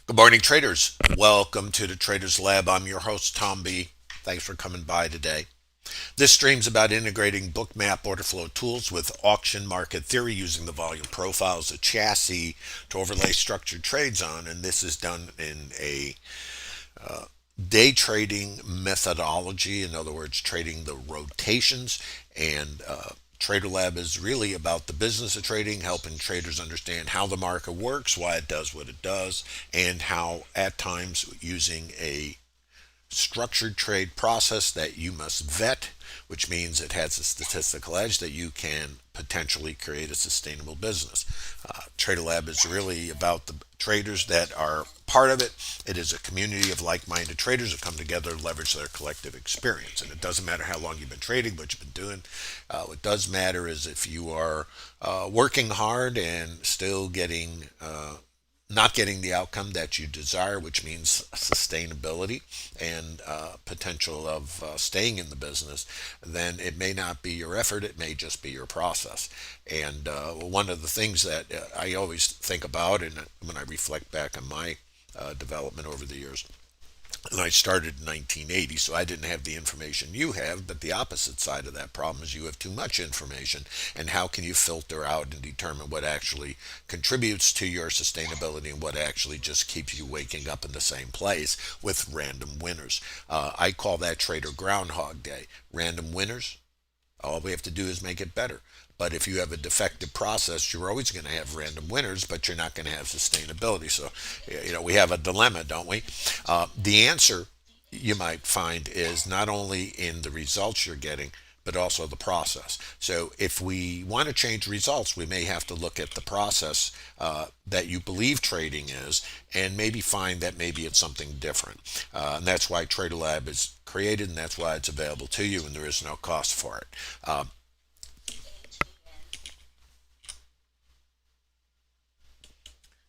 Good morning, traders. Welcome to the Traders Lab. I'm your host, Tom B. Thanks for coming by today. This stream's about integrating Bookmap order flow tools with auction market theory using the volume profiles, a chassis to overlay structured trades on, and this is done in a day trading methodology. In other words, trading the rotations. And TraderLab is really about the business of trading, helping traders understand how the market works, why it does what it does, and how at times using a structured trade process that you must vet, which means it has a statistical edge that you can potentially create a sustainable business. TraderLab is really about the traders that are part of it. It is a community of like-minded traders who come together to leverage their collective experience. And it doesn't matter how long you've been trading, what you've been doing. What does matter is if you are working hard and still getting not getting the outcome that you desire, which means sustainability and potential of staying in the business, then it may not be your effort, it may just be your process. And one of the things that I always think about, and when I reflect back on my development over the years, and I started in 1980, so I didn't have the information you have, but the opposite side of that problem is you have too much information, and how can you filter out and determine what actually contributes to your sustainability and what actually just keeps you waking up in the same place with random winners. I call that Trader Groundhog Day. Random winners, all we have to do is make it better. But if you have a defective process, you're always going to have random winners, but you're not going to have sustainability. So, we have a dilemma, don't we? The answer you might find is not only in the results you're getting, but also the process. So if we want to change results, we may have to look at the process that you believe trading is and maybe find that maybe it's something different. And that's why TraderLab is created, and that's why it's available to you, and there is no cost for it.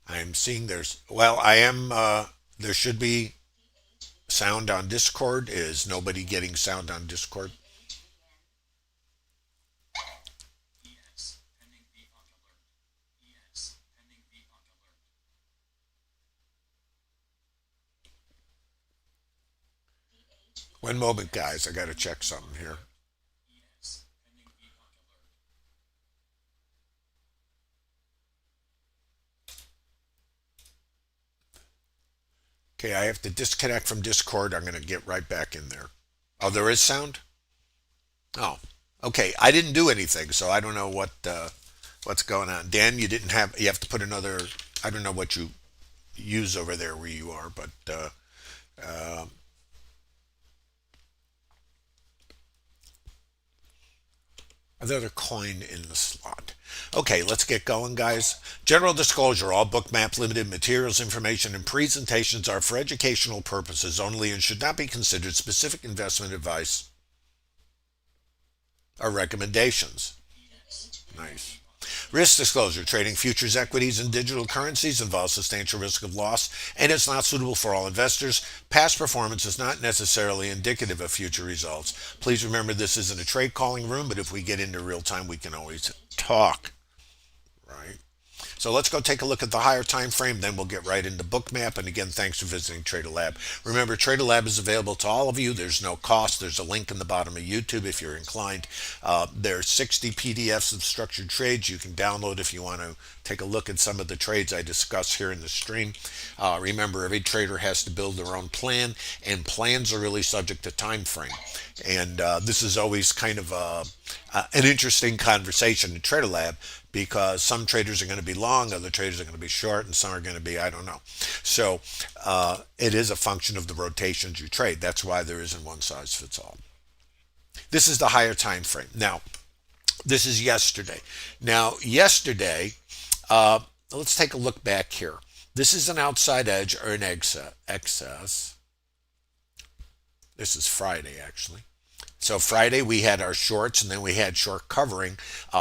I'm seeing I am, there should be sound on Discord. Is nobody getting sound on Discord? One moment, guys. I got to check something here. Okay, I have to disconnect from Discord. I'm going to get right back in there. Oh, there is sound? Oh, okay. I didn't do anything, so I don't know what's going on. Dan, you didn't have. You have to put another. I don't know what you use over there where you are, but another coin in the slot. Okay, let's get going, guys. General disclosure: all Bookmap Limited materials, information, and presentations are for educational purposes only and should not be considered specific investment advice or recommendations. Nice. Risk disclosure: trading futures, equities, and digital currencies involves substantial risk of loss and is not suitable for all investors. Past performance is not necessarily indicative of future results. Please remember this isn't a trade calling room, but if we get into real time, we can always talk, right? So let's go take a look at the higher time frame, then we'll get right into Bookmap. And again, thanks for visiting TraderLab. Remember, TraderLab is available to all of you. There's no cost. There's a link in the bottom of YouTube if you're inclined. There's 60 PDFs of structured trades you can download if you want to take a look at some of the trades I discuss here in the stream. Remember, every trader has to build their own plan, and plans are really subject to time frame. And this is always kind of an interesting conversation in TraderLab because some traders are going to be long, other traders are going to be short, and some are going to be, I don't know. So it is a function of the rotations you trade. That's why there isn't one size fits all. This is the higher time frame. Now, this is yesterday. Now, yesterday, let's take a look back here. This is an outside edge or an excess. This is Friday, actually. So Friday we had our shorts, and then we had short covering,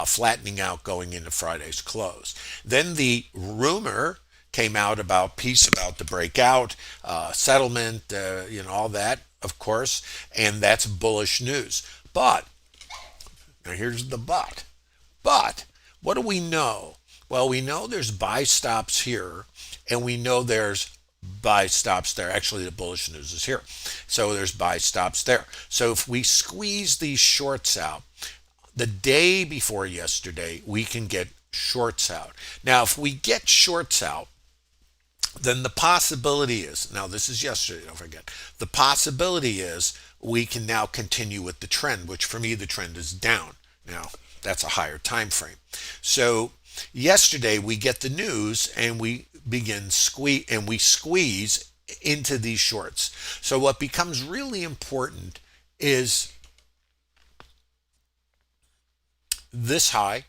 flattening out going into Friday's close. Then the rumor came out about peace about the breakout, settlement, all that, of course, and that's bullish news. But now here's the but. But what do we know? Well, we know there's buy stops here, and we know there's buy stops there. Actually, the bullish news is here. So there's buy stops there. So if we squeeze these shorts out, the day before yesterday, we can get shorts out. Now, if we get shorts out, then the possibility is, now this is yesterday, don't forget, the possibility is we can now continue with the trend, which for me, the trend is down. Now, that's a higher time frame. So yesterday we get the news and we begin squeeze into these shorts. So what becomes really important is this high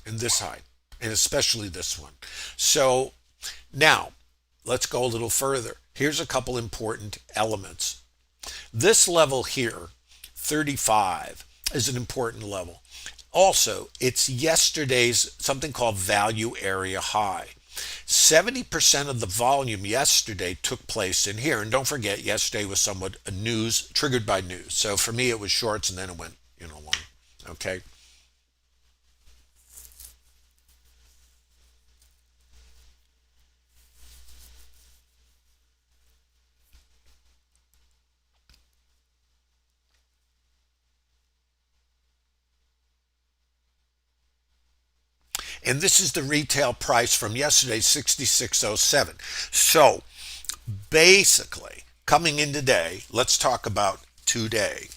and this high, and especially this one. So now let's go a little further. Here's a couple important elements. This level here, 35, is an important level. Also, it's yesterday's something called value area high. 70% of the volume yesterday took place in here. And don't forget, yesterday was somewhat a news, triggered by news. So for me, it was shorts and then it went, long. Okay. And this is the retail price from yesterday, 66.07. So basically, coming in today, let's talk about today.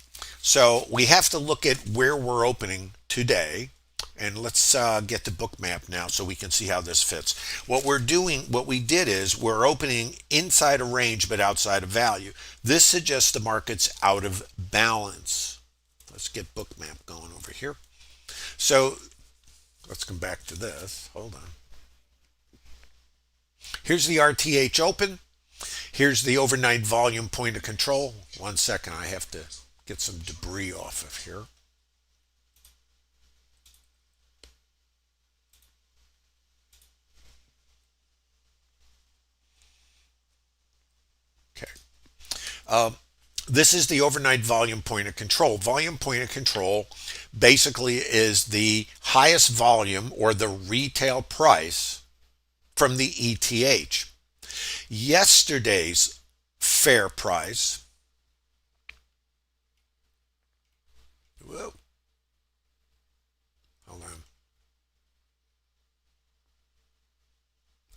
So we have to look at where we're opening today. And let's get to Bookmap now so we can see how this fits. What we did is we're opening inside a range but outside of value. This suggests the market's out of balance. Let's get Bookmap going over here. So let's come back to this. Hold on. Here's the RTH open. Here's the overnight volume point of control. 1 second, I have to get some debris off of here. Okay. This is the overnight volume point of control. Volume point of control basically is the highest volume or the retail price from the ETH. Yesterday's fair price, whoa, hold on,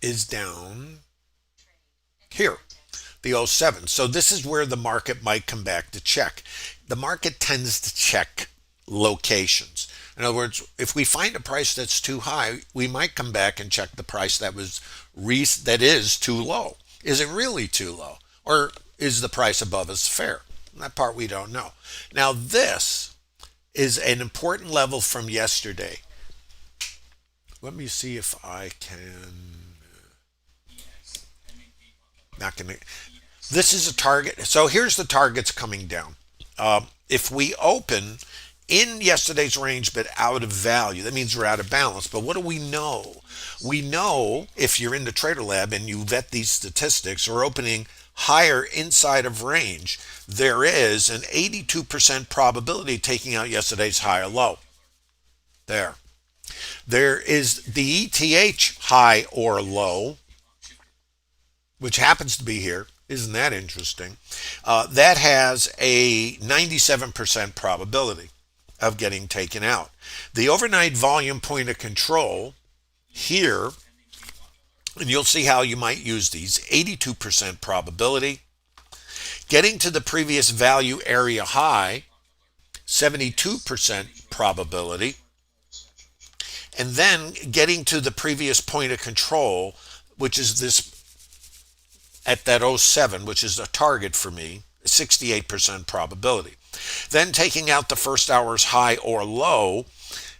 is down here. The 07. So this is where the market might come back to check. The market tends to check locations. In other words, if we find a price that's too high, we might come back and check the price that is too low. Is it really too low? Or is the price above us fair? That part we don't know. Now this is an important level from yesterday. Let me see if I can. Not gonna. This is a target. So here's the targets coming down. If we open in yesterday's range but out of value, that means we're out of balance. But what do we know? We know if you're in the TraderLab and you vet these statistics, we're opening higher inside of range. There is an 82% probability taking out yesterday's high or low. There. There is the ETH high or low, which happens to be here. Isn't that interesting? That has a 97% probability of getting taken out. The overnight volume point of control here, and you'll see how you might use these, 82% probability. Getting to the previous value area high, 72% probability. And then getting to the previous point of control, which is this at that 07, which is a target for me, 68% probability. Then taking out the first hour's high or low,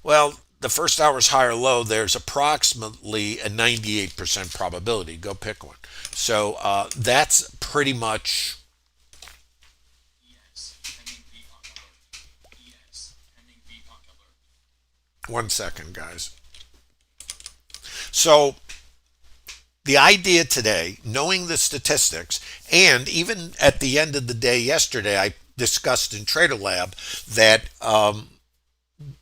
well, the first hour's high or low, there's approximately a 98% probability. Go pick one. So that's pretty much. One second, guys. So the idea today, knowing the statistics, and even at the end of the day yesterday, I discussed in TraderLab that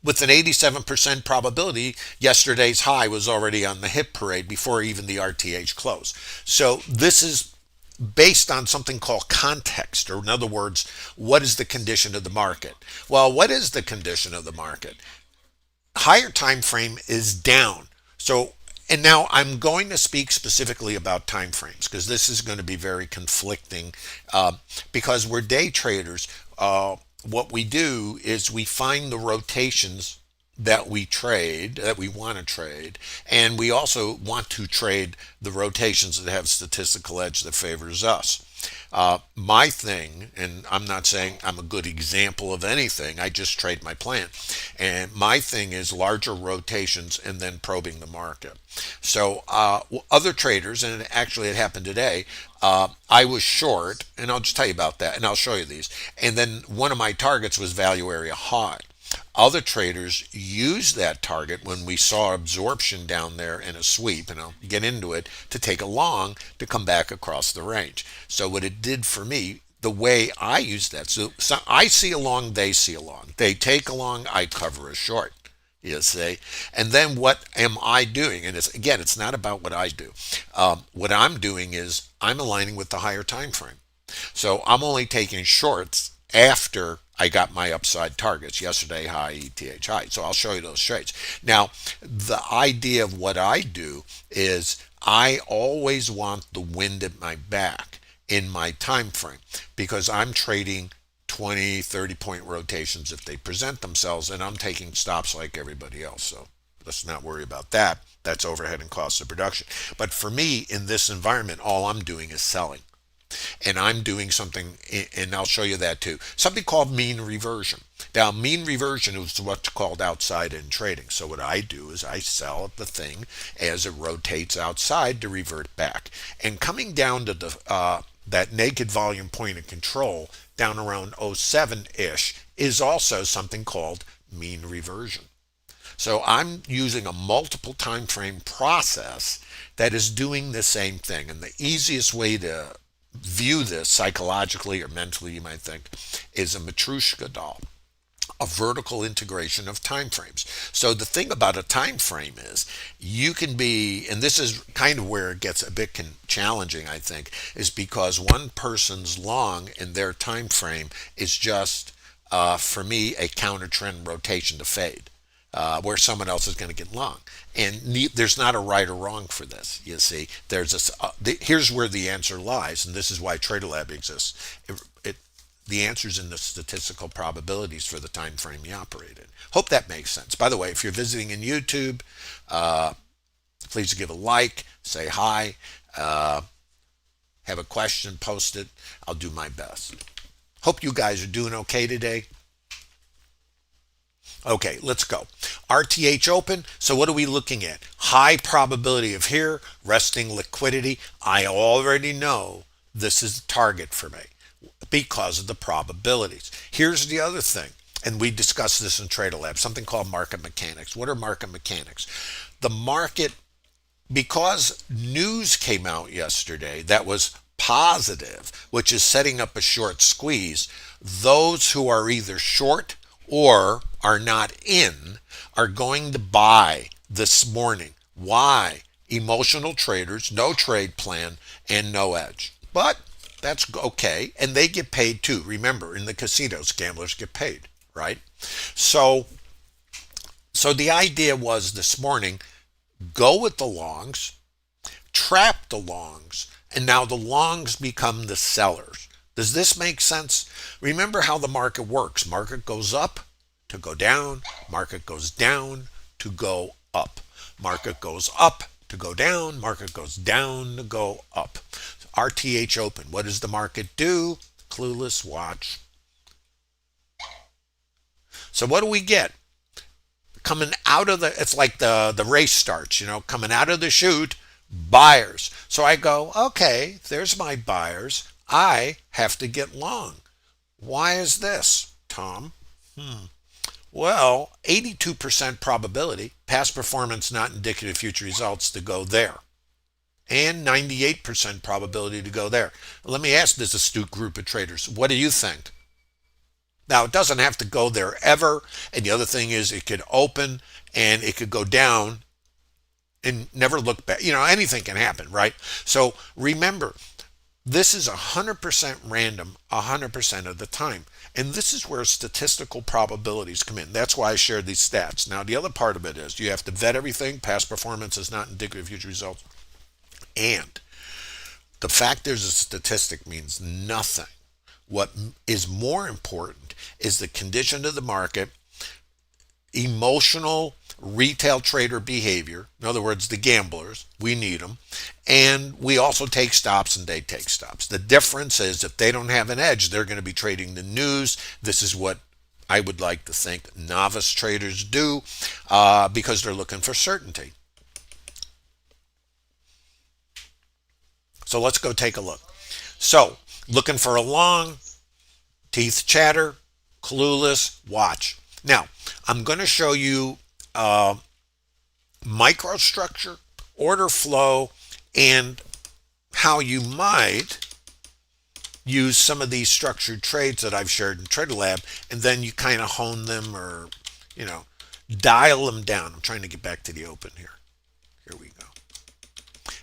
with an 87% probability, yesterday's high was already on the hit parade before even the RTH closed. So this is based on something called context, or in other words, what is the condition of the market? Well, what is the condition of the market? Higher time frame is down. So, and now I'm going to speak specifically about time frames because this is going to be very conflicting, because we're day traders. What we do is we find the rotations that we trade, that we want to trade, and we also want to trade the rotations that have statistical edge that favors us. My thing, and I'm not saying I'm a good example of anything, I just trade my plan. And my thing is larger rotations and then probing the market. So other traders, and actually it happened today, I was short, and I'll just tell you about that, and I'll show you these. And then one of my targets was value area high. Other traders used that target when we saw absorption down there in a sweep, and I'll get into it, to take a long to come back across the range. So what it did for me, the way I use that, so I see a long, they see a long. They take a long, I cover a short. You see, and then what am I doing? And it's, again, it's not about what I do. What I'm doing is I'm aligning with the higher time frame. So I'm only taking shorts after I got my upside targets, yesterday high, ETH high. So I'll show you those trades. Now, the idea of what I do is I always want the wind at my back in my time frame because I'm trading 20, 30 point rotations if they present themselves, and I'm taking stops like everybody else. So let's not worry about that. That's overhead and cost of production. But for me, in this environment, all I'm doing is selling. And I'm doing something, and I'll show you that too, something called mean reversion. Now, mean reversion is what's called outside in trading. So what I do is I sell the thing as it rotates outside to revert back. And coming down to the that naked volume point of control down around 07-ish is also something called mean reversion. So I'm using a multiple time frame process that is doing the same thing. And the easiest way to view this psychologically or mentally, you might think, is a Matrushka doll, a vertical integration of time frames. So the thing about a time frame is you can be, and this is kind of where it gets a bit challenging, I think, is because one person's long in their time frame is just, for me, a counter trend rotation to fade. Where someone else is going to get long. And there's not a right or wrong for this. You see, here's where the answer lies, and this is why TraderLab exists. The answer's in the statistical probabilities for the time frame you operate in. Hope that makes sense. By the way, if you're visiting in YouTube, please give a like, say hi, have a question, post it. I'll do my best. Hope you guys are doing okay today. Okay, let's go. RTH open. So what are we looking at? High probability of here, resting liquidity. I already know this is the target for me because of the probabilities. Here's the other thing, and we discussed this in TraderLab, something called market mechanics. What are market mechanics? The market, because news came out yesterday that was positive, which is setting up a short squeeze, those who are either short or are not in are going to buy this morning. Why? Emotional traders, no trade plan, and no edge. But that's okay, and they get paid too. Remember, in the casinos, gamblers get paid, right? So the idea was this morning, go with the longs, trap the longs, and now the longs become the sellers. Does this make sense? Remember how the market works. Market goes up to go down. Market goes down to go up. Market goes up to go down. Market goes down to go up. RTH open. What does the market do? Clueless, watch. So what do we get? Coming out of it's like the race starts, coming out of the chute, buyers. So I go, okay, there's my buyers. I have to get long. Why is this, Tom? Well, 82% probability, past performance not indicative of future results, to go there. And 98% probability to go there. Let me ask this astute group of traders, what do you think? Now, it doesn't have to go there ever. And the other thing is it could open and it could go down and never look back. Anything can happen, right? So remember, this is 100% random 100% of the time. And this is where statistical probabilities come in. That's why I shared these stats. Now, the other part of it is you have to vet everything. Past performance is not indicative of future results. And the fact there's a statistic means nothing. What is more important is the condition of the market, emotional retail trader behavior. In other words, the gamblers, we need them. And we also take stops and they take stops. The difference is if they don't have an edge, they're going to be trading the news. This is what I would like to think novice traders do because they're looking for certainty. So let's go take a look. So looking for a long, teeth chatter, clueless, watch. Now, I'm going to show you microstructure, order flow, and how you might use some of these structured trades that I've shared in TraderLab, and then you kind of hone them or, dial them down. I'm trying to get back to the open here. Here we go.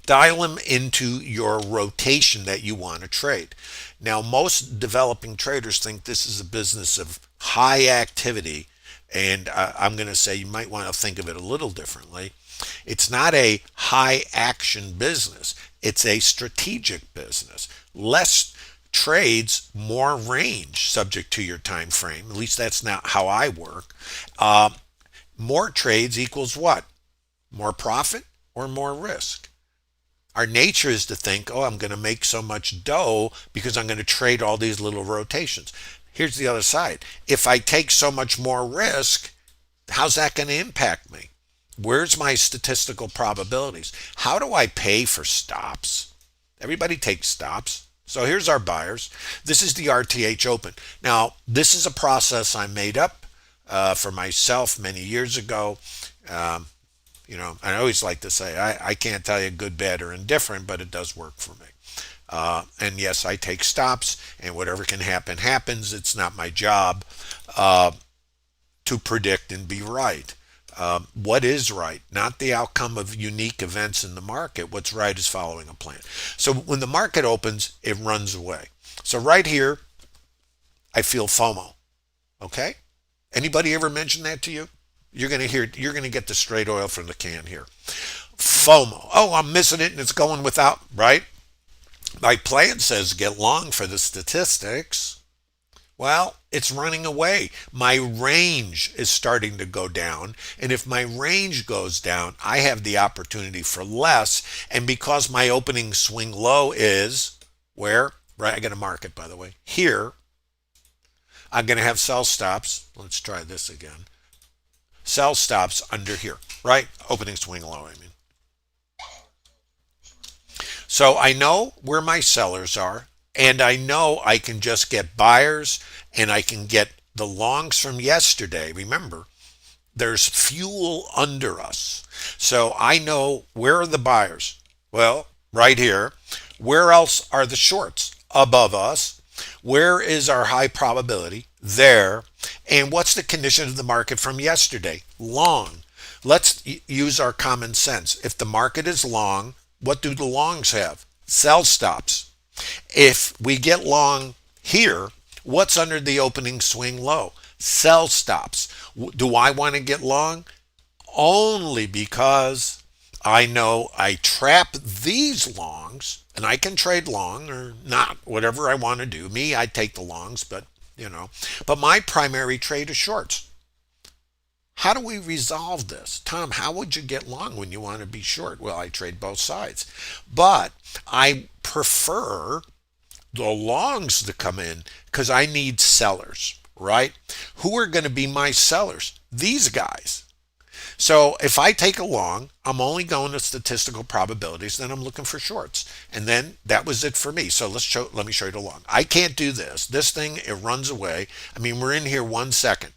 Dial them into your rotation that you want to trade. Now, most developing traders think this is a business of high activity, and I'm going to say you might want to think of it a little differently. It's not a high action business. It's a strategic business. Less trades, more range, subject to your time frame. At least that's not how I work. More trades equals what? More profit or more risk? Our nature is to think, oh, I'm going to make so much dough because I'm going to trade all these little rotations. Here's the other side. If I take so much more risk, how's that going to impact me? Where's my statistical probabilities? How do I pay for stops? Everybody takes stops. So here's our buyers. This is the RTH open. Now, this is a process I made up for myself many years ago. I always like to say, I can't tell you good, bad, or indifferent, but it does work for me. And yes, I take stops, and whatever can happen, happens. It's not my job to predict and be right. What is right? Not the outcome of unique events in the market. What's right is following a plan. So when the market opens, it runs away. So right here, I feel FOMO. Okay? Anybody ever mention that to you? You're going to get the straight oil from the can here. FOMO. Oh, I'm missing it and it's going without, right? My plan says get long for the statistics. Well, it's running away. My range is starting to go down. And if my range goes down, I have the opportunity for less. And because my opening swing low is where? Right, I got to mark it, by the way. Here, I'm going to have sell stops. Let's try this again. Sell stops under here, right? Opening swing low, I mean. So I know where my sellers are, and I know I can just get buyers, and I can get the longs from yesterday. Remember, there's fuel under us. So I know where are the buyers? Well, right here. Where else are the shorts? Above us. Where is our high probability? There. And what's the condition of the market from yesterday? Long. Let's use our common sense. If the market is long, what do the longs have? Sell stops. If we get long here, what's under the opening swing low? Sell stops. Do I want to get long? Only because I know I trap these longs, and I can trade long or not, whatever I want to do. Me, I take the longs, but but my primary trade is shorts. How do we resolve this? Tom, how would you get long when you want to be short? Well, I trade both sides, but I prefer the longs to come in because I need sellers, right? Who are going to be my sellers? These guys. So if I take a long, I'm only going to statistical probabilities, then I'm looking for shorts. And then that was it for me. So let me show you the long. I can't do this. This thing, it runs away. I mean, we're in here 1 second.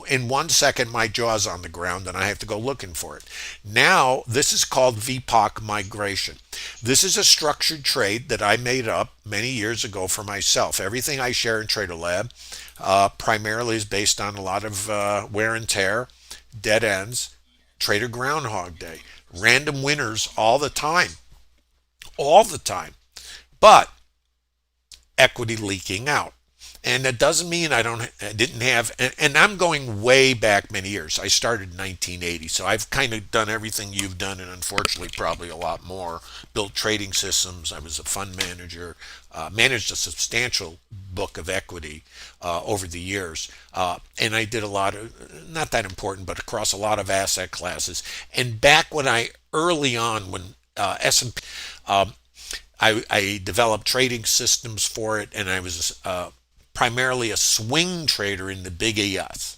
In 1 second, my jaw's on the ground and I have to go looking for it. Now, this is called VPOC migration. This is a structured trade that I made up many years ago for myself. Everything I share in TraderLab primarily is based on a lot of wear and tear, dead ends, trader groundhog day, random winners all the time. But equity leaking out. And that doesn't mean I didn't have, and I'm going way back many years. I started in 1980, so I've kind of done everything you've done, and unfortunately, probably a lot more. Built trading systems. I was a fund manager, managed a substantial book of equity over the years, and I did a lot of, not that important, but across a lot of asset classes. And back when early on, when S&P, I developed trading systems for it, and I was primarily a swing trader in the big ES.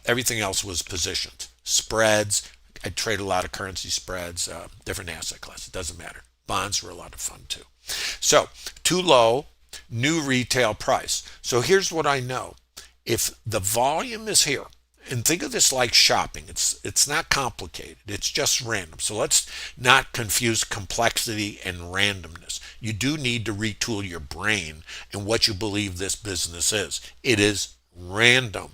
Everything else was positioned. Spreads, I trade a lot of currency spreads, different asset classes, it doesn't matter. Bonds were a lot of fun too. So, too low, new retail price. So here's what I know. If the volume is here, and think of this like shopping. It's not complicated. It's just random. So let's not confuse complexity and randomness. You do need to retool your brain and what you believe this business is. It is random,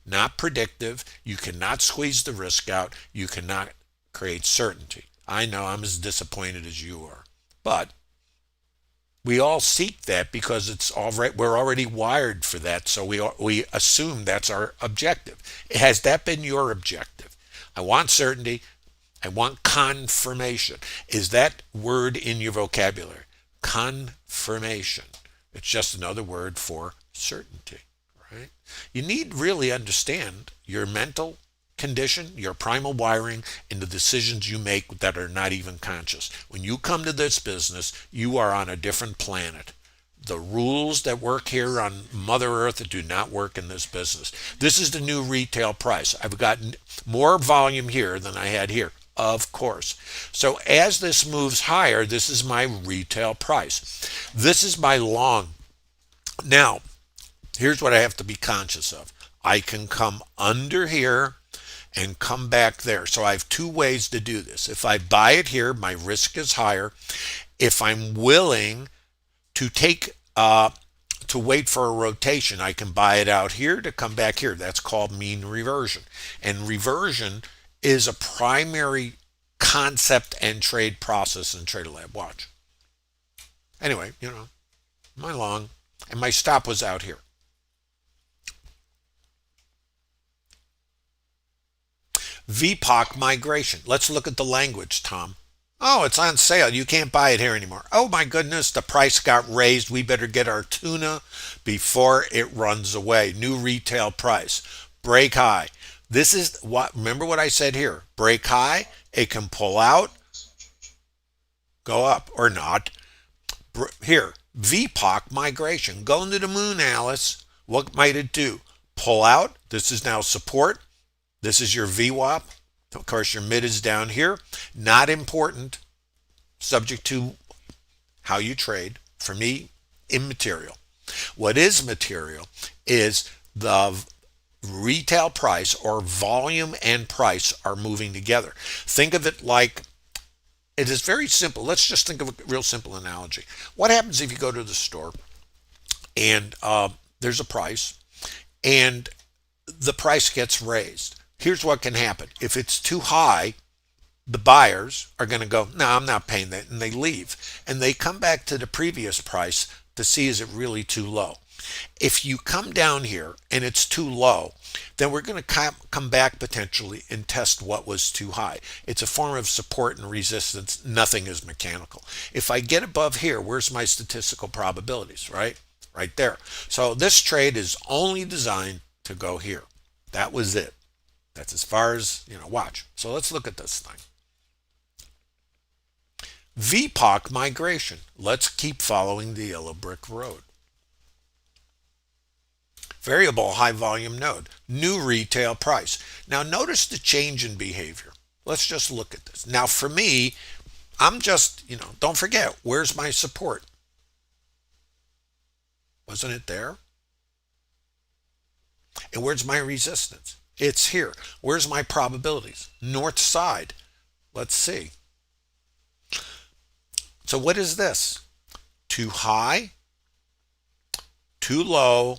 not predictive. You cannot squeeze the risk out. You cannot create certainty. I know I'm as disappointed as you are, but we all seek that because it's all right. We're already wired for that, so we assume that's our objective. Has that been your objective? I want certainty. I want confirmation. Is that word in your vocabulary? Confirmation. It's just another word for certainty, right? You need really understand your mental condition, your primal wiring, and the decisions you make that are not even conscious. When you come to this business, you are on a different planet. The rules that work here on Mother Earth do not work in this business. This is the new retail price. I've got more volume here than I had here, of course. So as this moves higher, this is my retail price. This is my long. Now, here's what I have to be conscious of. I can come under here and come back there. So I have two ways to do this. If I buy it here, my risk is higher. If I'm willing to to wait for a rotation, I can buy it out here to come back here. That's called mean reversion. And reversion is a primary concept and trade process in TraderLab. Watch. Anyway, my long, and my stop was out here. VPOC migration. Let's look at the language, Tom. Oh, it's on sale. You can't buy it here anymore. Oh my goodness, the price got raised. We better get our tuna before it runs away. New retail price. Break high. This is what, remember what I said here. Break high, it can pull out, go up or not. Here, VPOC migration. Go into the moon, Alice. What might it do? Pull out. This is now support. This is your VWAP. Of course, your mid is down here. Not important. Subject to how you trade. For me, immaterial. What is material is the retail price, or volume and price are moving together. Think of it like, it is very simple. Let's just think of a real simple analogy. What happens if you go to the store and there's a price and the price gets raised? Here's what can happen. If it's too high, the buyers are going to go, no, I'm not paying that, and they leave. And they come back to the previous price to see, is it really too low? If you come down here and it's too low, then we're going to come back potentially and test what was too high. It's a form of support and resistance. Nothing is mechanical. If I get above here, where's my statistical probabilities, right? Right there. So this trade is only designed to go here. That was it. That's as far as, watch. So let's look at this thing. VPOC migration. Let's keep following the yellow brick road. Variable high volume node. New retail price. Now notice the change in behavior. Let's just look at this. Now for me, I'm just, don't forget, where's my support? Wasn't it there? And where's my resistance? It's here. Where's my probabilities? North side. Let's see. So what is this? Too high, too low,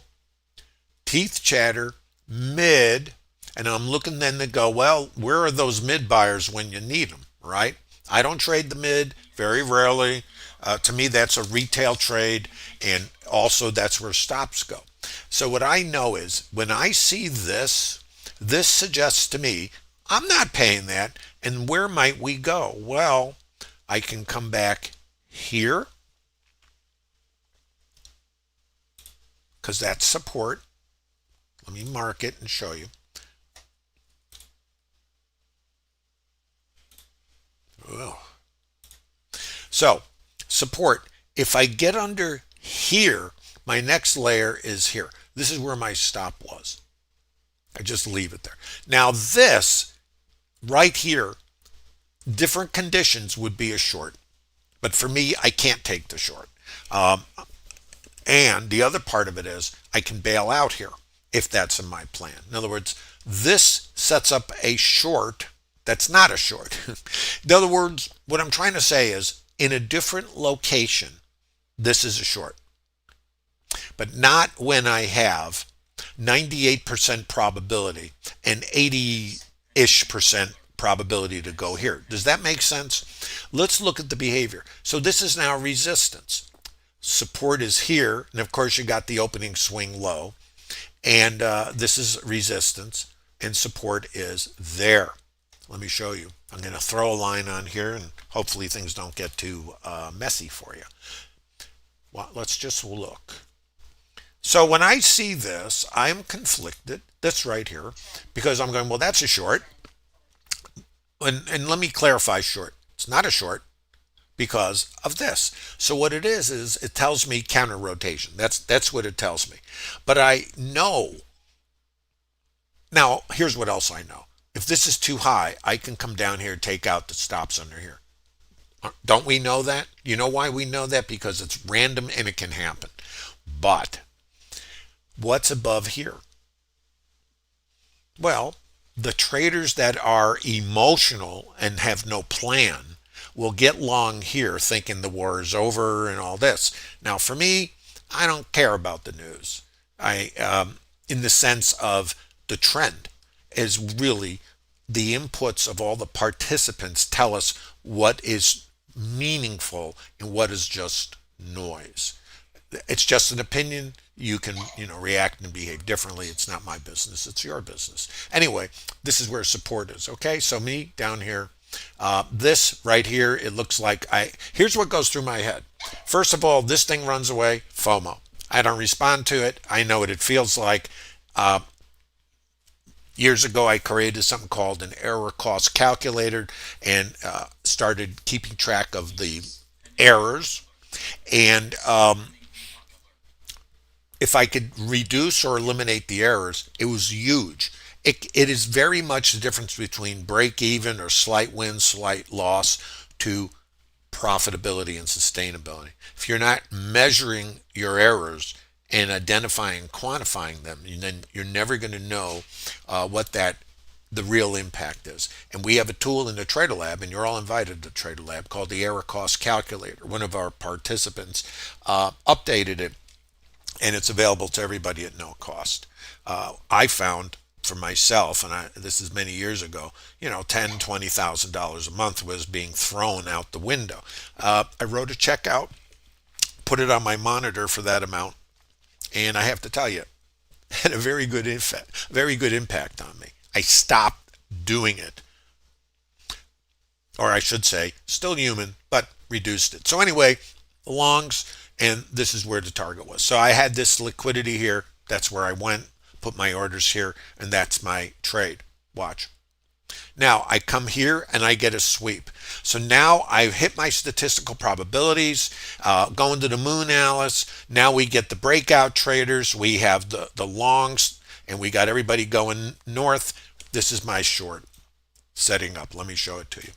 teeth chatter, mid, and I'm looking then to go, well, where are those mid buyers when you need them, right? I don't trade the mid, very rarely. To me, that's a retail trade, and also that's where stops go. So what I know is when I see this, this suggests to me I'm not paying that, and where might we go? Well, I can come back here because that's support. Let me mark it and show you. Ugh. So support, if I get under here, my next layer is here. This is where my stop was. I just leave it there. Now this right here, different conditions would be a short. But for me, I can't take the short. And the other part of it is I can bail out here if that's in my plan. In other words, this sets up a short that's not a short. In other words, what I'm trying to say is in a different location, this is a short. But not when I have 98% probability and 80-ish percent probability to go here. Does that make sense? Let's look at the behavior. So this is now resistance. Support is here, and of course you got the opening swing low, and this is resistance, and support is there. Let me show you. I'm going to throw a line on here, and hopefully things don't get too messy for you. Well, let's just look. So when I see this, I'm conflicted. That's right here, because I'm going, well, that's a short. And let me clarify short. It's not a short because of this. So what it is it tells me counter rotation. That's what it tells me. But I know. Now, here's what else I know. If this is too high, I can come down here and take out the stops under here. Don't we know that? You know why we know that? Because it's random and it can happen. But what's above here? Well, the traders that are emotional and have no plan will get long here thinking the war is over and all this. Now, for me, I don't care about the news. In the sense of the trend is really the inputs of all the participants tell us what is meaningful and what is just noise. It's just an opinion. You can, react and behave differently. It's not my business. It's your business. Anyway, this is where support is. Okay, so me down here, this right here, it looks like here's what goes through my head. First of all, this thing runs away, FOMO. I don't respond to it. I know what it feels like. Years ago, I created something called an error cost calculator and started keeping track of the errors. And if I could reduce or eliminate the errors, it was huge. It is very much the difference between break even or slight win, slight loss to profitability and sustainability. If you're not measuring your errors and identifying and quantifying them, then you're never going to know what the real impact is. And we have a tool in the TraderLab, and you're all invited to TraderLab, called the error cost calculator. One of our participants updated it, and it's available to everybody at no cost. I found for myself, and this is many years ago, $10,000, $20,000 a month was being thrown out the window. I wrote a check out, put it on my monitor for that amount, and I have to tell you, it had a very good impact on me. I stopped doing it, or I should say, still human, but reduced it. So anyway, the longs. And this is where the target was. So I had this liquidity here. That's where I went, put my orders here, and that's my trade. Watch. Now I come here and I get a sweep. So now I've hit my statistical probabilities, going to the moon, Alice. Now we get the breakout traders. We have the longs, and we got everybody going north. This is my short setting up. Let me show it to you.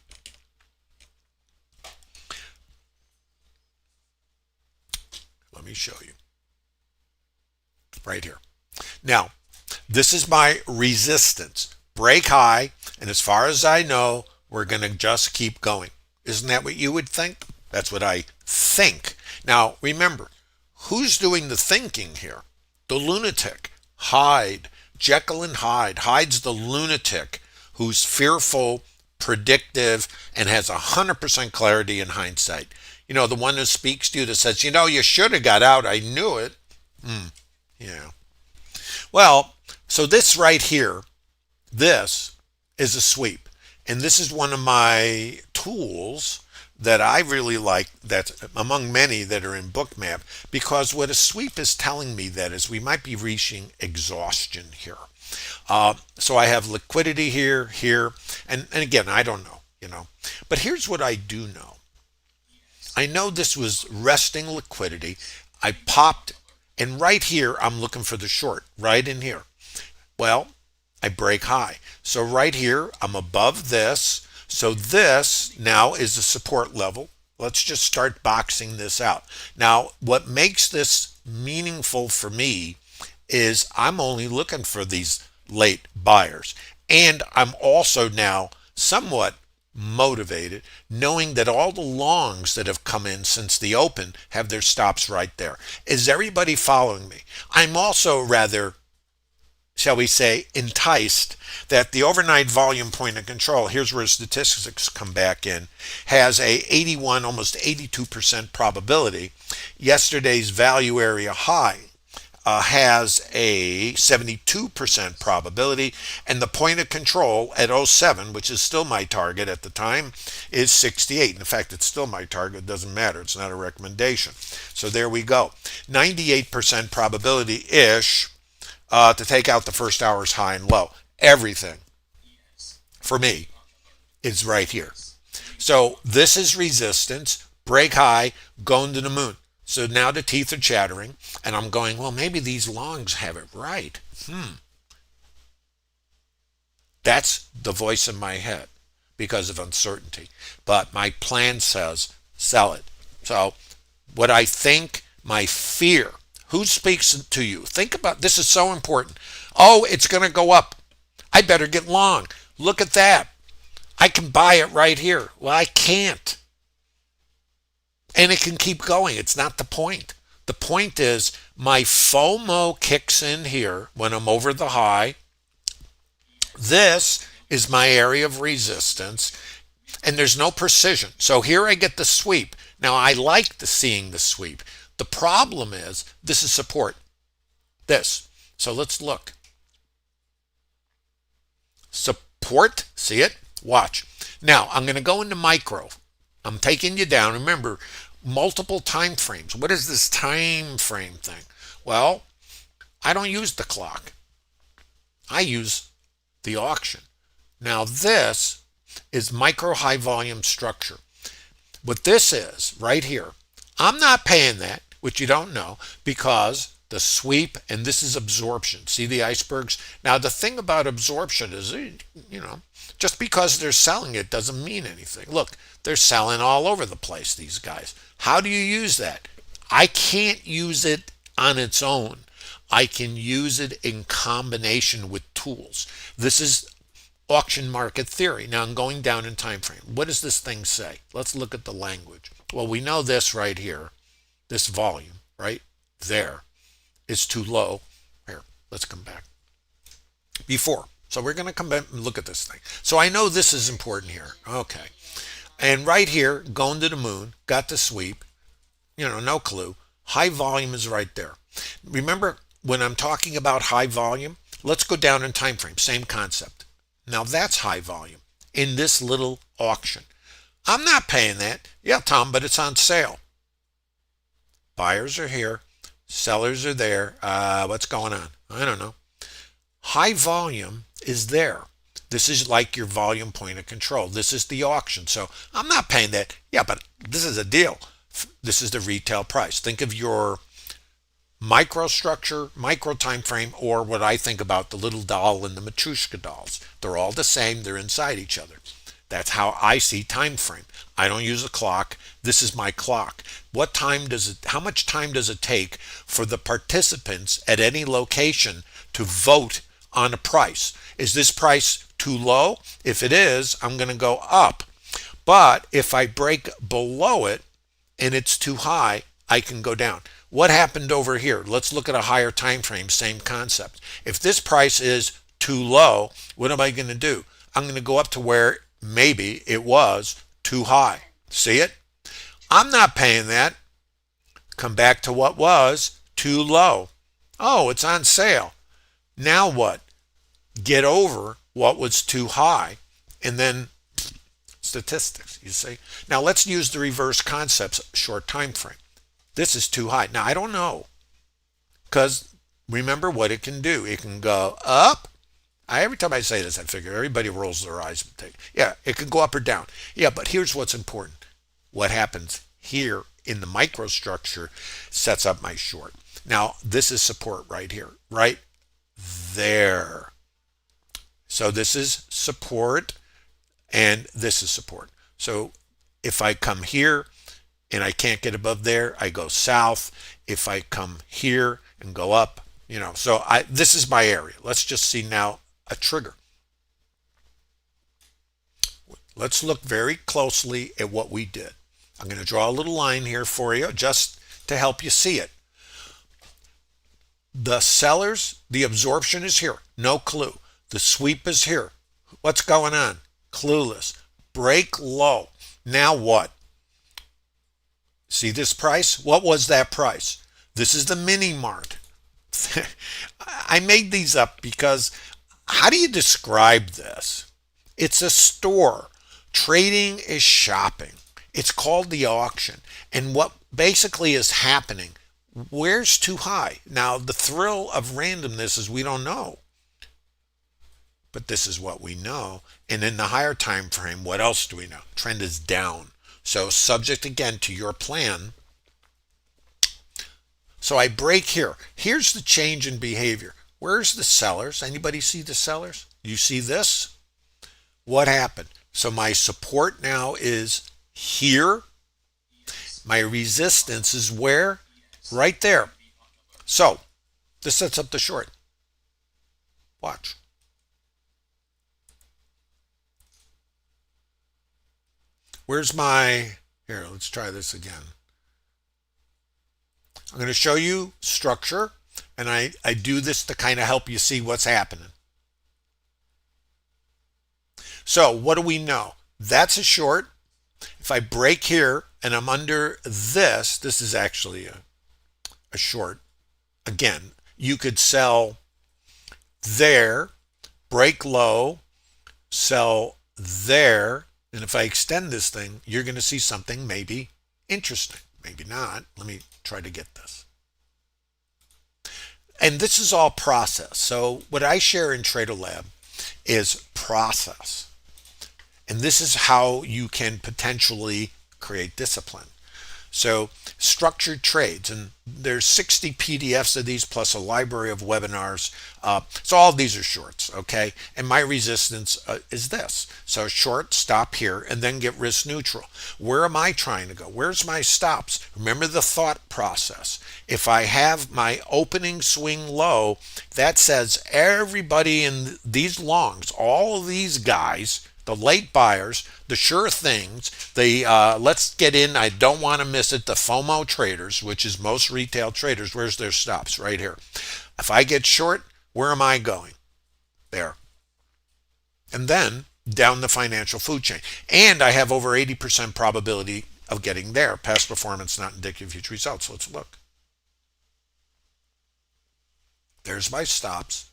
Let me show you right here. Now, This is my resistance. Break high, and as far as I know, we're going to just keep going. Isn't that what you would think? That's what I think. Now, remember, who's doing the thinking here? The lunatic. Hyde. Jekyll and Hyde. Hyde's the lunatic who's fearful, predictive, and has 100% clarity in hindsight. You know, the one who speaks to you that says, you know, you should have got out. I knew it. Yeah. Well, so this right here, this is a sweep. And this is one of my tools that I really like, that's among many that are in Bookmap, because what a sweep is telling me that is we might be reaching exhaustion here. So I have liquidity here, and again, I don't know, But here's what I do know. I know this was resting liquidity. I popped, and right here, I'm looking for the short, right in here. Well, I break high. So right here, I'm above this. So this now is a support level. Let's just start boxing this out. Now, what makes this meaningful for me is I'm only looking for these late buyers. And I'm also now somewhat motivated knowing that all the longs that have come in since the open have their stops right there. Is everybody following me? I'm also rather, shall we say, enticed that the overnight volume point of control, here's where statistics come back in, has a 81, almost 82% probability. Yesterday's value area high has a 72% probability, and the point of control at 07, which is still my target at the time, is 68. In fact, it's still my target. It doesn't matter. It's not a recommendation. So there we go. 98% probability-ish to take out the first hour's high and low. Everything, for me, is right here. So this is resistance, break high, going to the moon. So now the teeth are chattering, and I'm going, well, maybe these longs have it right. That's the voice in my head because of uncertainty. But my plan says sell it. So what I think, my fear, who speaks to you? Think about, this is so important. Oh, it's going to go up. I better get long. Look at that. I can buy it right here. Well, I can't. And it can keep going. It's not the point. The point is my FOMO kicks in here when I'm over the high. This is my area of resistance, and there's no precision. So here I get the sweep. Now I like seeing the sweep. The problem is this is support. This. So let's look. Support. See it? Watch. Now I'm going to go into micro. I'm taking you down. Remember, multiple time frames. What is this time frame thing? Well, I don't use the clock. I use the auction. Now this is micro high volume structure. What this is right here, I'm not paying that, which you don't know, because the sweep, and this is absorption. See the icebergs? Now the thing about absorption is, just because they're selling it doesn't mean anything. Look, they're selling all over the place, these guys. How do you use that? I can't use it on its own. I can use it in combination with tools. This is auction market theory. Now I'm going down in time frame. What does this thing say? Let's look at the language. Well, we know this right here, this volume right there is too low. Here, let's come back. Before. So we're going to come back and look at this thing. So I know this is important here. Okay. And right here, going to the moon, got the sweep, no clue. High volume is right there. Remember, when I'm talking about high volume, let's go down in time frame, same concept. Now that's high volume in this little auction. I'm not paying that. Yeah, Tom, but it's on sale. Buyers are here. Sellers are there. What's going on? I don't know. High volume is there. This is like your volume point of control. This is the auction. So I'm not paying that. Yeah, but this is a deal. This is the retail price. Think of your microstructure, micro time frame, or what I think about the little doll and the Matryoshka dolls. They're all the same. They're inside each other. That's how I see time frame. I don't use a clock. This is my clock. How much time does it take for the participants at any location to vote on a price. Is this price too low? If it is, I'm going to go up. But if I break below it and it's too high, I can go down. What happened over here? Let's look at a higher time frame, same concept. If this price is too low, what am I going to do? I'm going to go up to where maybe it was too high. See it? I'm not paying that. Come back to what was too low. Oh, it's on sale. Now what? Get over what was too high, and then statistics, you see. Now let's use the reverse concepts, short time frame. This is too high. Now I don't know, because remember what it can do. It can go up. Every time I say this, I figure everybody rolls their eyes. Yeah, it can go up or down. Yeah, but here's what's important. What happens here in the microstructure sets up my short. Now this is support right here, right there. So this is support and this is support. So if I come here and I can't get above there, I go south. If I come here and go up, so this is my area. Let's just see now a trigger. Let's look very closely at what we did. I'm going to draw a little line here for you just to help you see it. The sellers, the absorption is here. No clue. The sweep is here. What's going on? Clueless. Break low. Now what? See this price? What was that price? This is the mini mart. I made these up because how do you describe this? It's a store. Trading is shopping. It's called the auction. And what basically is happening, where's too high? Now, the thrill of randomness is we don't know. But this is what we know. And in the higher time frame, what else do we know? Trend is down. So subject again to your plan. So I break here. Here's the change in behavior. Where's the sellers? Anybody see the sellers? You see this? What happened? So my support now is here. My resistance is where? Right there. So this sets up the short. Watch. Where's my, here, let's try this again. I'm going to show you structure, and I do this to kind of help you see what's happening. So what do we know? That's a short. If I break here and I'm under this is actually a short. Again, you could sell there, break low, sell there, and if I extend this thing, you're going to see something maybe interesting. Maybe not. Let me try to get this. And this is all process. So what I share in TraderLab is process. And this is how you can potentially create discipline. So structured trades, and there's 60 PDFs of these plus a library of webinars. So all of these are shorts, okay? And my resistance is this. So short, stop here, and then get risk neutral. Where am I trying to go? Where's my stops? Remember the thought process. If I have my opening swing low, that says everybody in these longs, all of these guys, the late buyers, the sure things, the let's get in, I don't want to miss it, the FOMO traders, which is most retail traders, where's their stops? Right here. If I get short, where am I going? There. And then down the financial food chain. And I have over 80% probability of getting there. Past performance not indicative of future results. Let's look. There's my stops.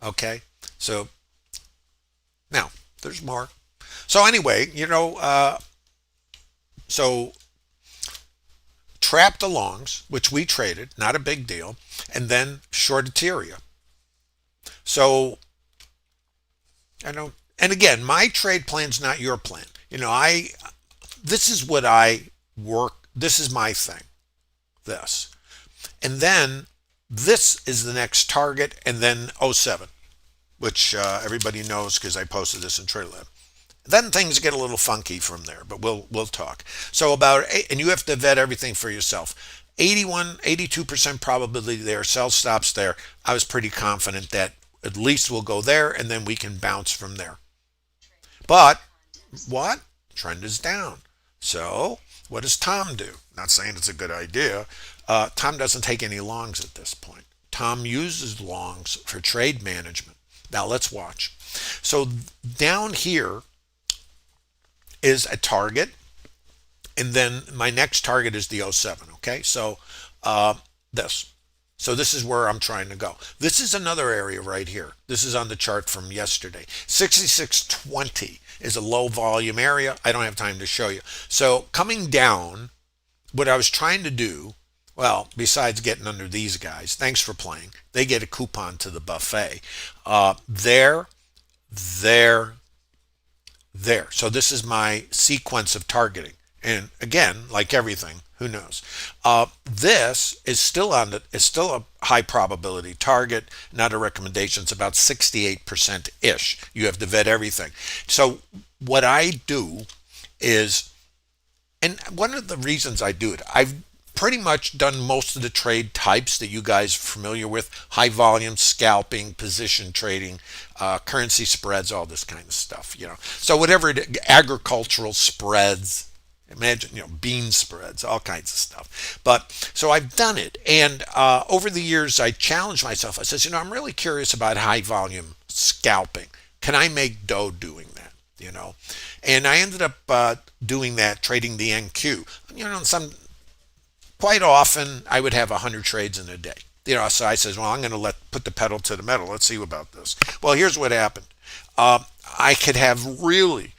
Okay. So now, there's more. So anyway, so trapped alongs, which we traded, not a big deal, and then shorted Tyria. So, and again, my trade plan's not your plan. This is what I work, this is my thing, this. And then this is the next target, and then '07. Which everybody knows because I posted this in TraderLab. Then things get a little funky from there, but we'll talk. So and you have to vet everything for yourself. 82% probability there, sell stops there. I was pretty confident that at least we'll go there, and then we can bounce from there. But what? Trend is down. So what does Tom do? Not saying it's a good idea. Tom doesn't take any longs at this point. Tom uses longs for trade management. Now let's watch. So down here is a target, and then my next target is the 07. Okay, so this. So this is where I'm trying to go. This is another area right here. This is on the chart from yesterday. 6620 is a low volume area. I don't have time to show you. So coming down, what I was trying to do, well, besides getting under these guys, thanks for playing. They get a coupon to the buffet. There. So this is my sequence of targeting. And again, like everything, who knows? This is still a high probability target, not a recommendation. It's about 68% ish. You have to vet everything. So what I do is, and one of the reasons I do it, I've pretty much done most of the trade types that you guys are familiar with: high volume, scalping, position trading, currency spreads, all this kind of stuff. So whatever agricultural spreads. Imagine, bean spreads, all kinds of stuff. But so I've done it. And over the years, I challenged myself. I says, I'm really curious about high volume scalping. Can I make dough doing that? And I ended up doing that, trading the NQ. Quite often I would have 100 trades in a day. So I says, well, I'm going to put the pedal to the metal. Let's see about this. Well, here's what happened. I could have really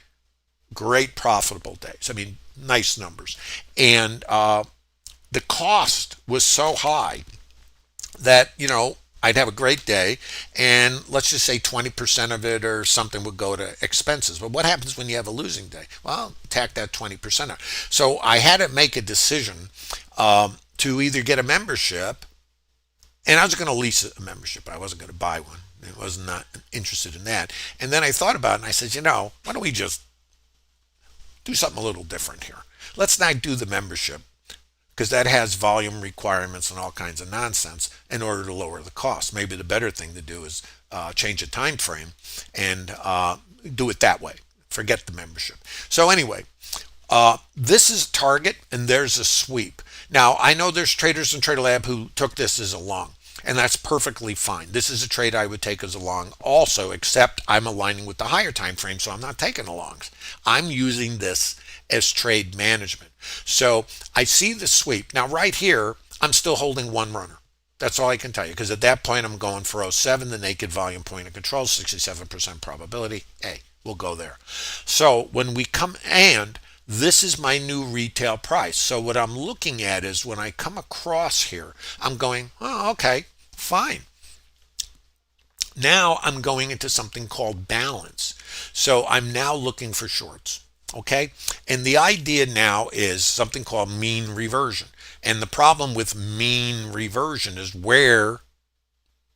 great profitable days. I mean, nice numbers. And the cost was so high that, I'd have a great day, and let's just say 20% of it or something would go to expenses. But what happens when you have a losing day? Well, tack that 20% out. So I had to make a decision to either get a membership, and I was going to lease a membership. I wasn't going to buy one. I was not interested in that. And then I thought about it, and I said, why don't we just do something a little different here? Let's not do the membership, because that has volume requirements and all kinds of nonsense in order to lower the cost. Maybe the better thing to do is change the time frame and do it that way. Forget the membership. So anyway, this is target, and there's a sweep. Now, I know there's traders in TraderLab who took this as a long, and that's perfectly fine. This is a trade I would take as a long also, except I'm aligning with the higher time frame, so I'm not taking the longs. I'm using this as trade management. So I see the sweep. Now right here, I'm still holding one runner. That's all I can tell you, because at that point I'm going for 07, the naked volume point of control, 67% probability. Hey, we'll go there. So when we come, and this is my new retail price. So what I'm looking at is when I come across here, I'm going, oh, okay, fine. Now I'm going into something called balance. So I'm now looking for shorts. Okay, and the idea now is something called mean reversion. And the problem with mean reversion is, where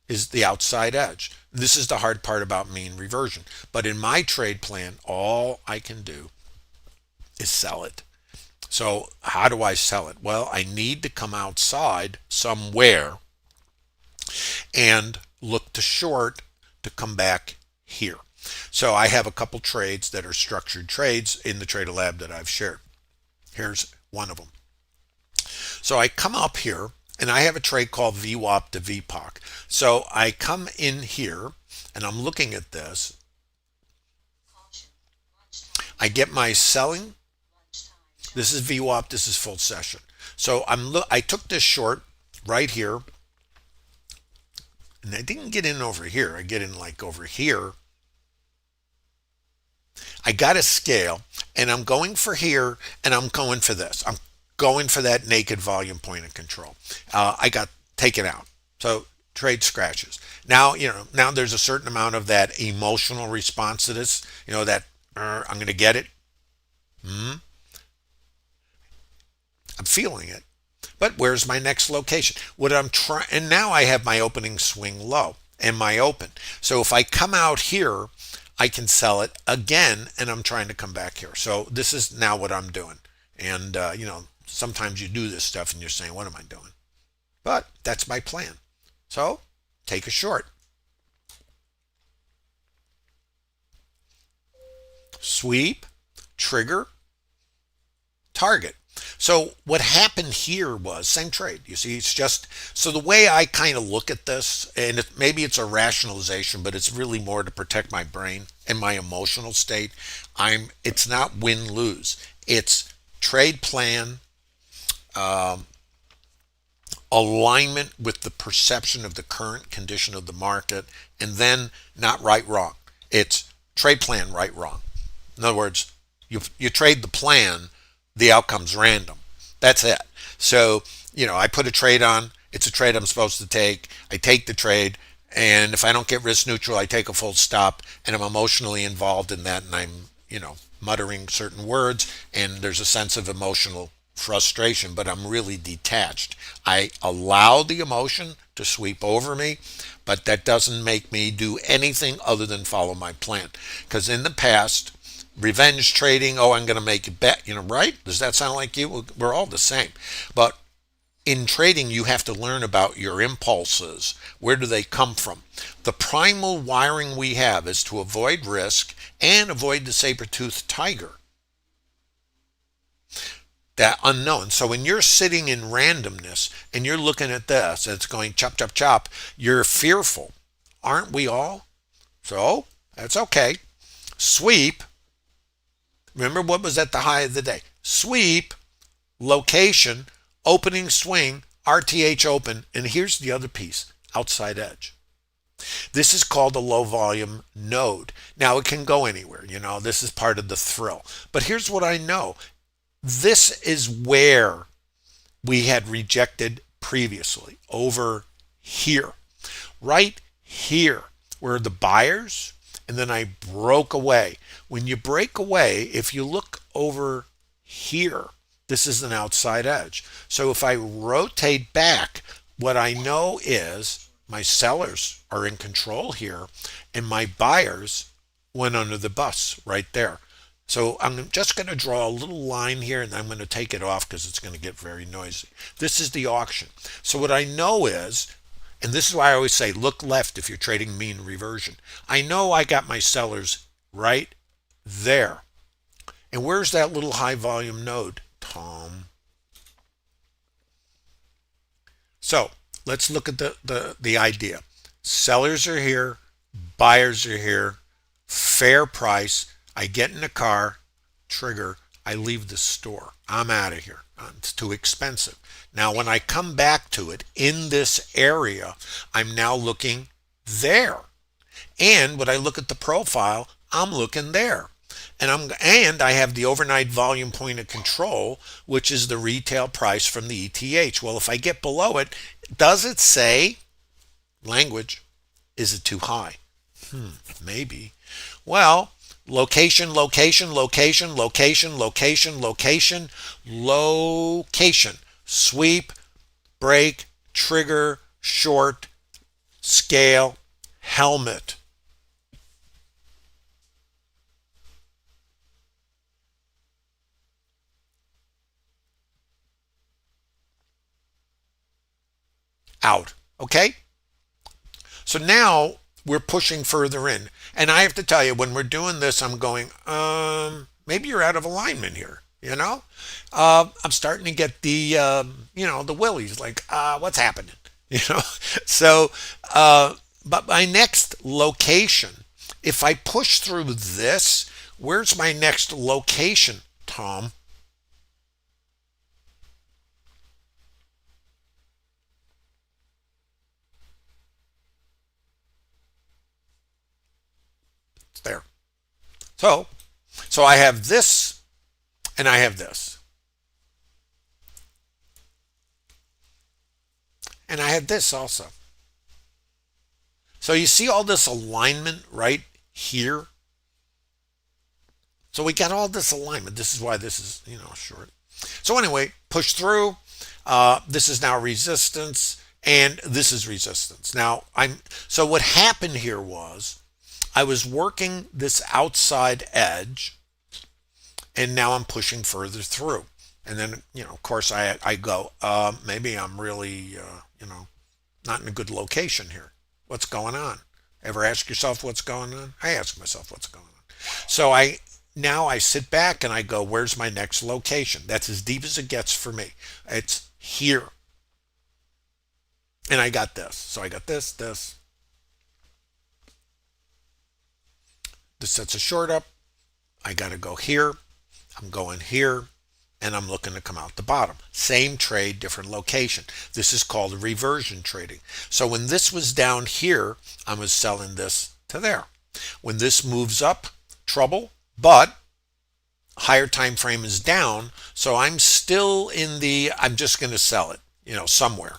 is the outside edge? This is the hard part about mean reversion. But in my trade plan, all I can do is sell it. So how do I sell it? Well, I need to come outside somewhere and look to short to come back here. So I have a couple trades that are structured trades in the TraderLab that I've shared. Here's one of them. So I come up here, and I have a trade called VWAP to VPOC. So I come in here, and I'm looking at this. I get my selling. This is VWAP. This is full session. So I took this short right here, and I didn't get in over here. I get in like over here. I got a scale, and I'm going for here, and I'm going for this. I'm going for that naked volume point of control. I got taken out. So trade scratches. Now, now there's a certain amount of that emotional response to this, that I'm going to get it. I'm feeling it. But where's my next location? What I'm trying, and now I have my opening swing low and my open. So if I come out here, I can sell it again, and I'm trying to come back here. So this is now what I'm doing. And, sometimes you do this stuff and you're saying, what am I doing? But that's my plan. So take a short. sweep, trigger, target. So what happened here was same trade. You see, it's just so the way I kind of look at this, and maybe it's a rationalization, but it's really more to protect my brain and my emotional state. It's not win lose. It's trade plan, um, alignment with the perception of the current condition of the market, and then not right wrong. It's trade plan right wrong. In other words, you trade the plan, the outcome's random. That's it. So, I put a trade on, it's a trade I'm supposed to take. I take the trade, and if I don't get risk neutral, I take a full stop, and I'm emotionally involved in that, and I'm, muttering certain words, and there's a sense of emotional frustration, but I'm really detached. I allow the emotion to sweep over me, but that doesn't make me do anything other than follow my plan. Because in the past, revenge trading, oh, I'm going to make a bet, right? Does that sound like you? We're all the same. But in trading, you have to learn about your impulses. Where do they come from? The primal wiring we have is to avoid risk and avoid the saber-toothed tiger, that unknown. So when you're sitting in randomness and you're looking at this and it's going chop, chop, chop, you're fearful. Aren't we all? So that's okay. Sweep. Remember what was at the high of the day? Sweep, location, opening swing, RTH open, and here's the other piece, outside edge. This is called a low volume node. Now it can go anywhere, this is part of the thrill. But here's what I know. This is where we had rejected previously, over here, right here, where the buyers, and then I broke away. When you break away, if you look over here, this is an outside edge. So if I rotate back, what I know is my sellers are in control here, and my buyers went under the bus right there. So I'm just going to draw a little line here, and I'm going to take it off because it's going to get very noisy. This is the auction. So what I know is, and this is why I always say look left if you're trading mean reversion. I know I got my sellers right there. And where's that little high volume node, Tom? So let's look at the idea. Sellers are here, buyers are here, fair price. I get in the car, trigger, I leave the store. I'm out of here. It's too expensive. Now, when I come back to it in this area, I'm now looking there. And when I look at the profile, I'm looking there. And I have the overnight volume point of control, which is the retail price from the ETH. Well, if I get below it, does it say language? Is it too high? Maybe. Well, location, location, location, location, location, location, location. Sweep, break, trigger, short, scale, helmet. Out. Okay? So now we're pushing further in. And I have to tell you, when we're doing this, I'm going, maybe you're out of alignment here. I'm starting to get the willies, like, what's happening? So, but my next location, if I push through this, where's my next location, Tom? It's there. So I have this and I have this. And I have this also. So you see all this alignment right here? So we got all this alignment. This is why this is, short. So anyway, push through. This is now resistance, and this is resistance. Now so what happened here was I was working this outside edge, and now I'm pushing further through. And then, of course, I go, maybe I'm really, not in a good location here. What's going on? Ever ask yourself what's going on? I ask myself what's going on. So I now I sit back and I go, where's my next location? That's as deep as it gets for me. It's here. And I got this. So I got this, this. This sets a short up. I got to go here. I'm going here. And I'm looking to come out the bottom. Same trade, different location. This is called reversion trading. So when this was down here, I was selling this to there. When this moves up, trouble, but higher time frame is down, so I'm still in the, I'm just going to sell it, somewhere.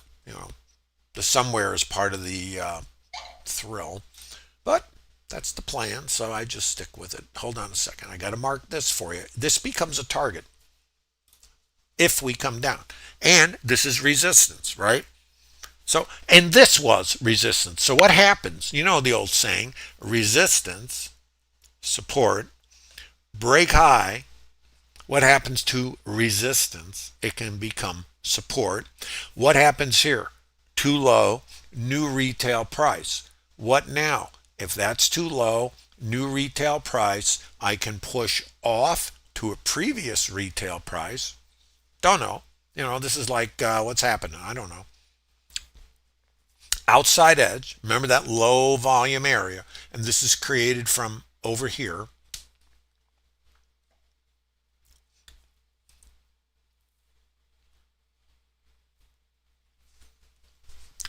The somewhere is part of the thrill, but that's the plan, so I just stick with it. Hold on a second. I got to mark this for you. This becomes a target if we come down. And this is resistance, right? So, and this was resistance. So what happens? You know the old saying, resistance, support, break high. What happens to resistance? It can become support. What happens here? Too low, new retail price. What now? If that's too low, new retail price, I can push off to a previous retail price. Don't know. This is like what's happening. I don't know. Outside edge, remember that low volume area, and this is created from over here.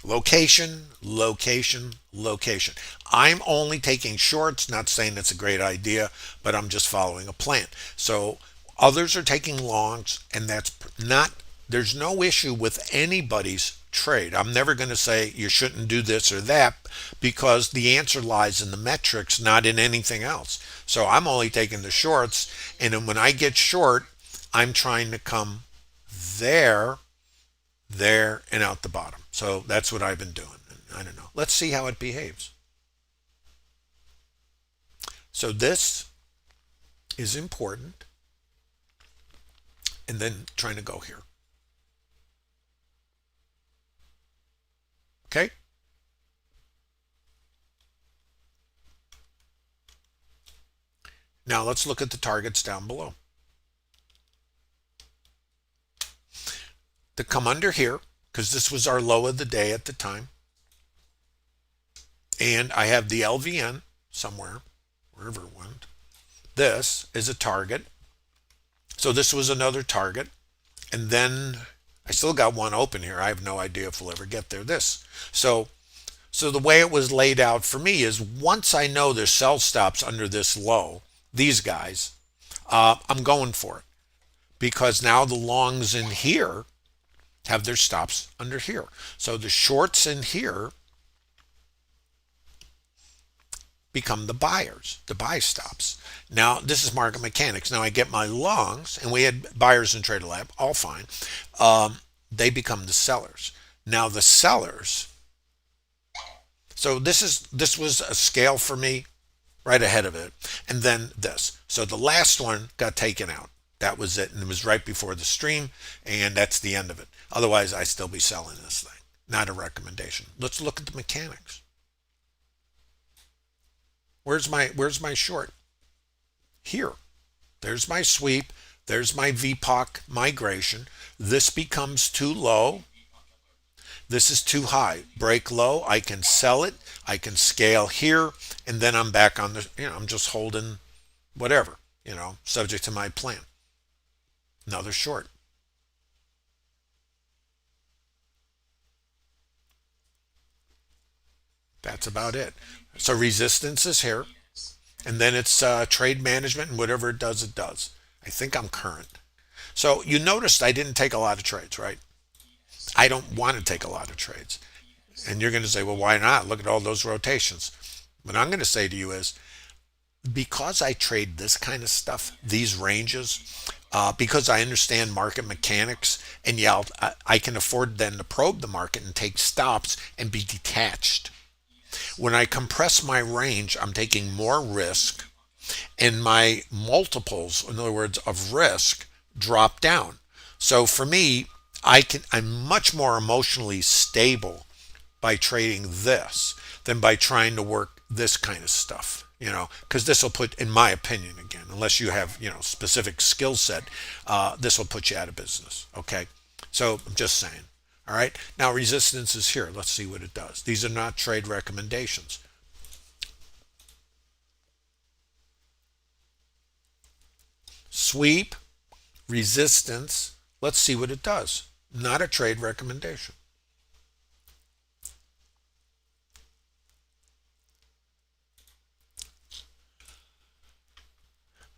Location, location, location. I'm only taking shorts, not saying it's a great idea, but I'm just following a plan. So others are taking longs, and that's not, there's no issue with anybody's trade. I'm never going to say you shouldn't do this or that because the answer lies in the metrics, not in anything else. So I'm only taking the shorts, and then when I get short, I'm trying to come there, there, and out the bottom. So that's what I've been doing. I don't know. Let's see how it behaves. So this is important. And then trying to go here. Okay? Now let's look at the targets down below. To come under here, because this was our low of the day at the time. And I have the LVN somewhere, wherever it went. This is a target. So this was another target. And then I still got one open here. I have no idea if we'll ever get there. This. So the way it was laid out for me is once I know there's sell stops under this low, these guys, I'm going for it. Because now the longs in here have their stops under here. So the shorts in here become the buyers, the buy stops. Now this is market mechanics. Now I get my longs, and we had buyers in TraderLab, all fine. They become the sellers. Now the sellers. So this was a scale for me, right ahead of it, and then this. So the last one got taken out. That was it, and it was right before the stream, and that's the end of it. Otherwise, I'd still be selling this thing. Not a recommendation. Let's look at the mechanics. Where's my short? Here. There's my sweep. There's my VPOC migration. This becomes too low. This is too high. Break low. I can sell it. I can scale here, and then I'm back on the, I'm just holding whatever, subject to my plan. Another short. That's about it. So resistance is here, and then it's trade management, and whatever it does, it does. I think I'm current. So you noticed I didn't take a lot of trades, right? I don't want to take a lot of trades. And you're going to say, well, why not? Look at all those rotations. What I'm going to say to you is, because I trade this kind of stuff, these ranges, because I understand market mechanics, and yeah, I can afford then to probe the market and take stops and be detached. When I compress my range, I'm taking more risk, and my multiples, in other words, of risk, drop down. So for me, I'm much more emotionally stable by trading this than by trying to work this kind of stuff. because this will put, in my opinion, again, unless you have, specific skill set, this will put you out of business. Okay. So I'm just saying. All right. Now resistance is here. Let's see what it does. These are not trade recommendations. Sweep, resistance. Let's see what it does. Not a trade recommendation.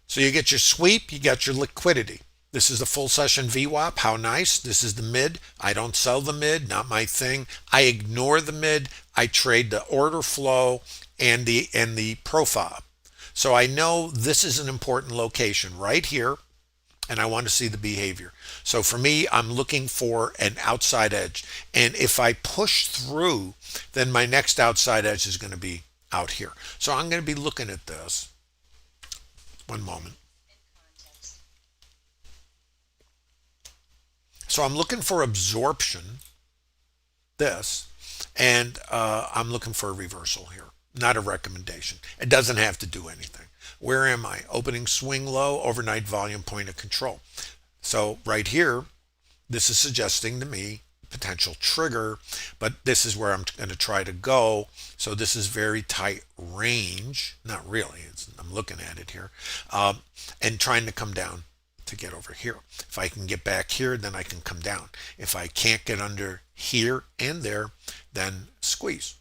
So you get your sweep, you got your liquidity. This is the full session VWAP. How nice. This is the mid. I don't sell the mid, not my thing. I ignore the mid. I trade the order flow and the profile. So I know this is an important location right here, and I want to see the behavior. So for me, I'm looking for an outside edge. And if I push through, then my next outside edge is going to be out here. So I'm going to be looking at this. One moment. So I'm looking for absorption, this, and I'm looking for a reversal here, not a recommendation. It doesn't have to do anything. Where am I? Opening swing low, overnight volume, point of control. So right here, this is suggesting to me potential trigger, but this is where I'm going to try to go. So this is very tight range. Not really. I'm looking at it here, and trying to come down to get over here. If I can get back here, then I can come down. If I can't get under here and there, then squeeze.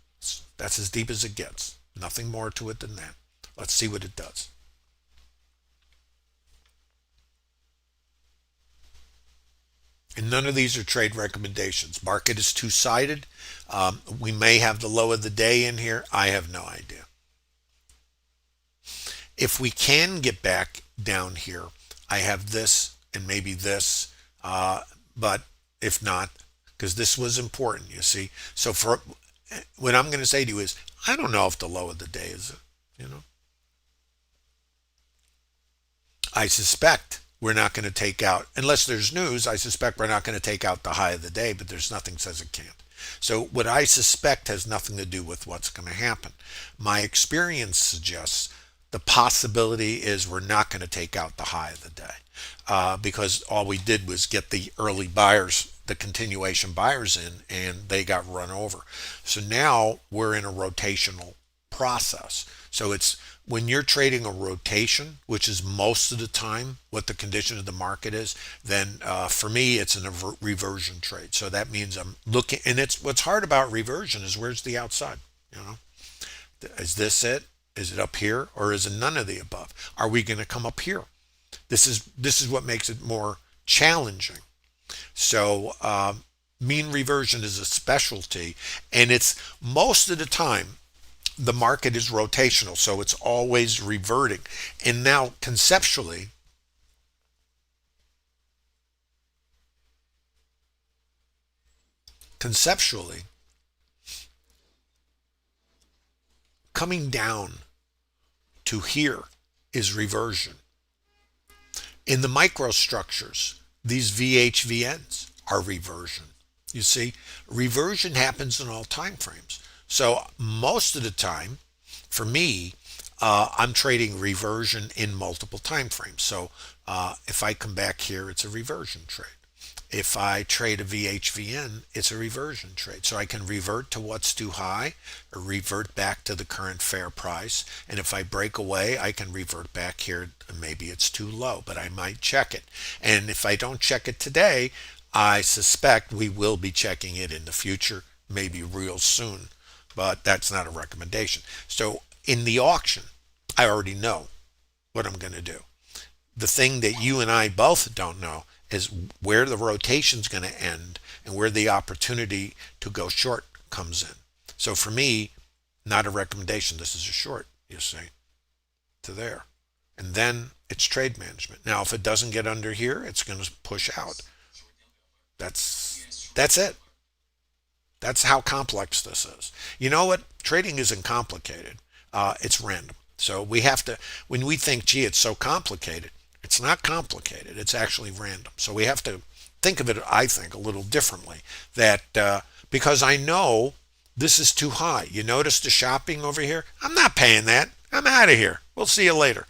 That's as deep as it gets. Nothing more to it than that. Let's see what it does. And none of these are trade recommendations. Market is two-sided. We may have the low of the day in here. I have no idea. If we can get back down here, I have this and maybe this, but if not, because this was important, you see. So for what I'm going to say to you is, I don't know if the low of the day is, I suspect we're not going to take out, unless there's news, I suspect we're not going to take out the high of the day, but there's nothing says it can't. So what I suspect has nothing to do with what's going to happen. My experience suggests the possibility is we're not going to take out the high of the day, because all we did was get the early buyers, the continuation buyers in, and they got run over. So now we're in a rotational process. So it's when you're trading a rotation, which is most of the time what the condition of the market is, then for me it's a reversion trade. So that means I'm looking, and it's what's hard about reversion is where's the outside? Is this it? Is it up here, or is it none of the above? Are we going to come up here? This is what makes it more challenging. So mean reversion is a specialty, and it's most of the time the market is rotational, so it's always reverting. And now conceptually, coming down to here is reversion. In the microstructures, these VHVNs are reversion. You see, reversion happens in all time frames. So most of the time, for me, I'm trading reversion in multiple time frames. So if I come back here, it's a reversion trade. If I trade a VHVN, it's a reversion trade. So I can revert to what's too high or revert back to the current fair price. And if I break away, I can revert back here. Maybe it's too low, but I might check it. And if I don't check it today, I suspect we will be checking it in the future, maybe real soon. But that's not a recommendation. So in the auction, I already know what I'm going to do. The thing that you and I both don't know is where the rotation's going to end and where the opportunity to go short comes in. So for me, not a recommendation. This is a short, you see, to there. And then it's trade management. Now, if it doesn't get under here, it's going to push out. That's it. That's how complex this is. You know what? Trading isn't complicated. It's random. So we have to, when we think, gee, it's so complicated, it's not complicated. It's actually random. So we have to think of it, I think, a little differently. That because I know this is too high. You notice the shopping over here? I'm not paying that. I'm out of here. We'll see you later.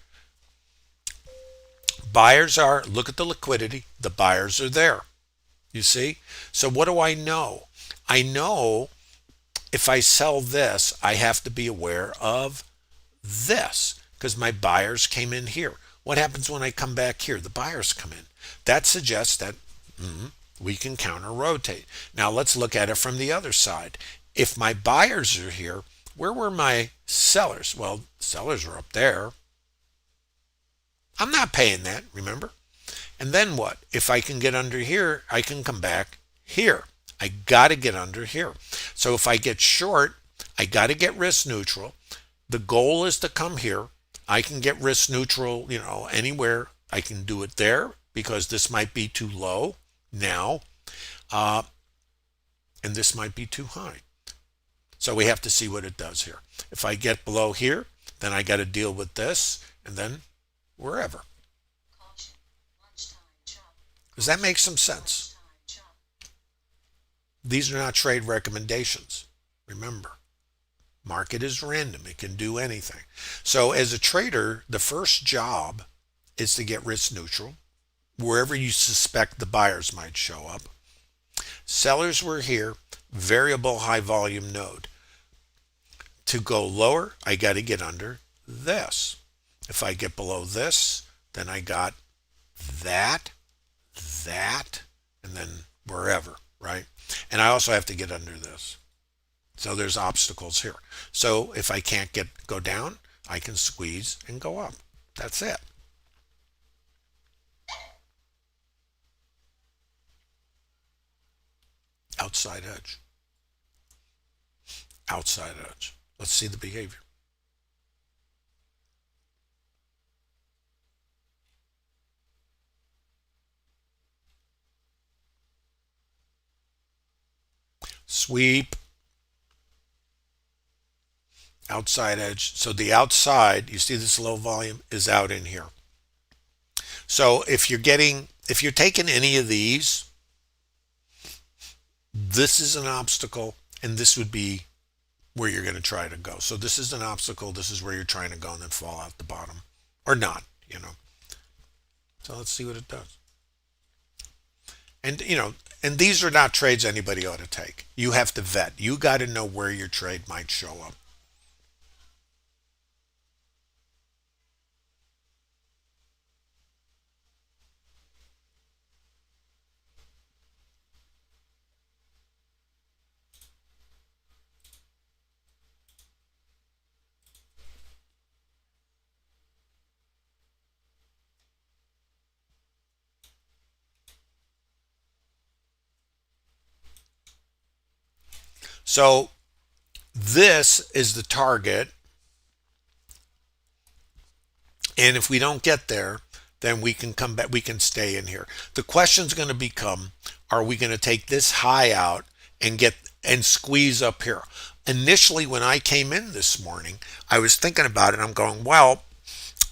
Buyers are, look at the liquidity. The buyers are there. You see? So what do I know? I know if I sell this, I have to be aware of this because my buyers came in here. What happens when I come back here? The buyers come in. That suggests that we can counter rotate. Now let's look at it from the other side. If my buyers are here, where were my sellers? Well, sellers are up there. I'm not paying that, remember? And then what? If I can get under here, I can come back here. I got to get under here. So if I get short, I got to get risk neutral. The goal is to come here. I can get risk neutral, anywhere. I can do it there because this might be too low now, and this might be too high. So we have to see what it does here. If I get below here, then I got to deal with this, and then wherever. Does that make some sense? These are not trade recommendations. Remember, market is random. It can do anything. So as a trader, the first job is to get risk neutral wherever you suspect the buyers might show up. Sellers were here, variable high volume node. To go lower, I got to get under this. If I get below this, then I got that, and then wherever, right? And I also have to get under this. So there's obstacles here. So if I can't go down, I can squeeze and go up. That's it. Outside edge. Outside edge. Let's see the behavior. Sweep. Outside edge. So the outside, you see this low volume is out in here. So if you're taking any of these, this is an obstacle, and this would be where you're going to try to go. So this is an obstacle, this is where you're trying to go and then fall out the bottom. Or not, So let's see what it does. And, and these are not trades anybody ought to take. You have to vet. You got to know where your trade might show up. So this is the target. And if we don't get there, then we can come back, we can stay in here. The question is going to become, are we going to take this high out and squeeze up here? Initially, when I came in this morning, I was thinking about it. I'm going, well,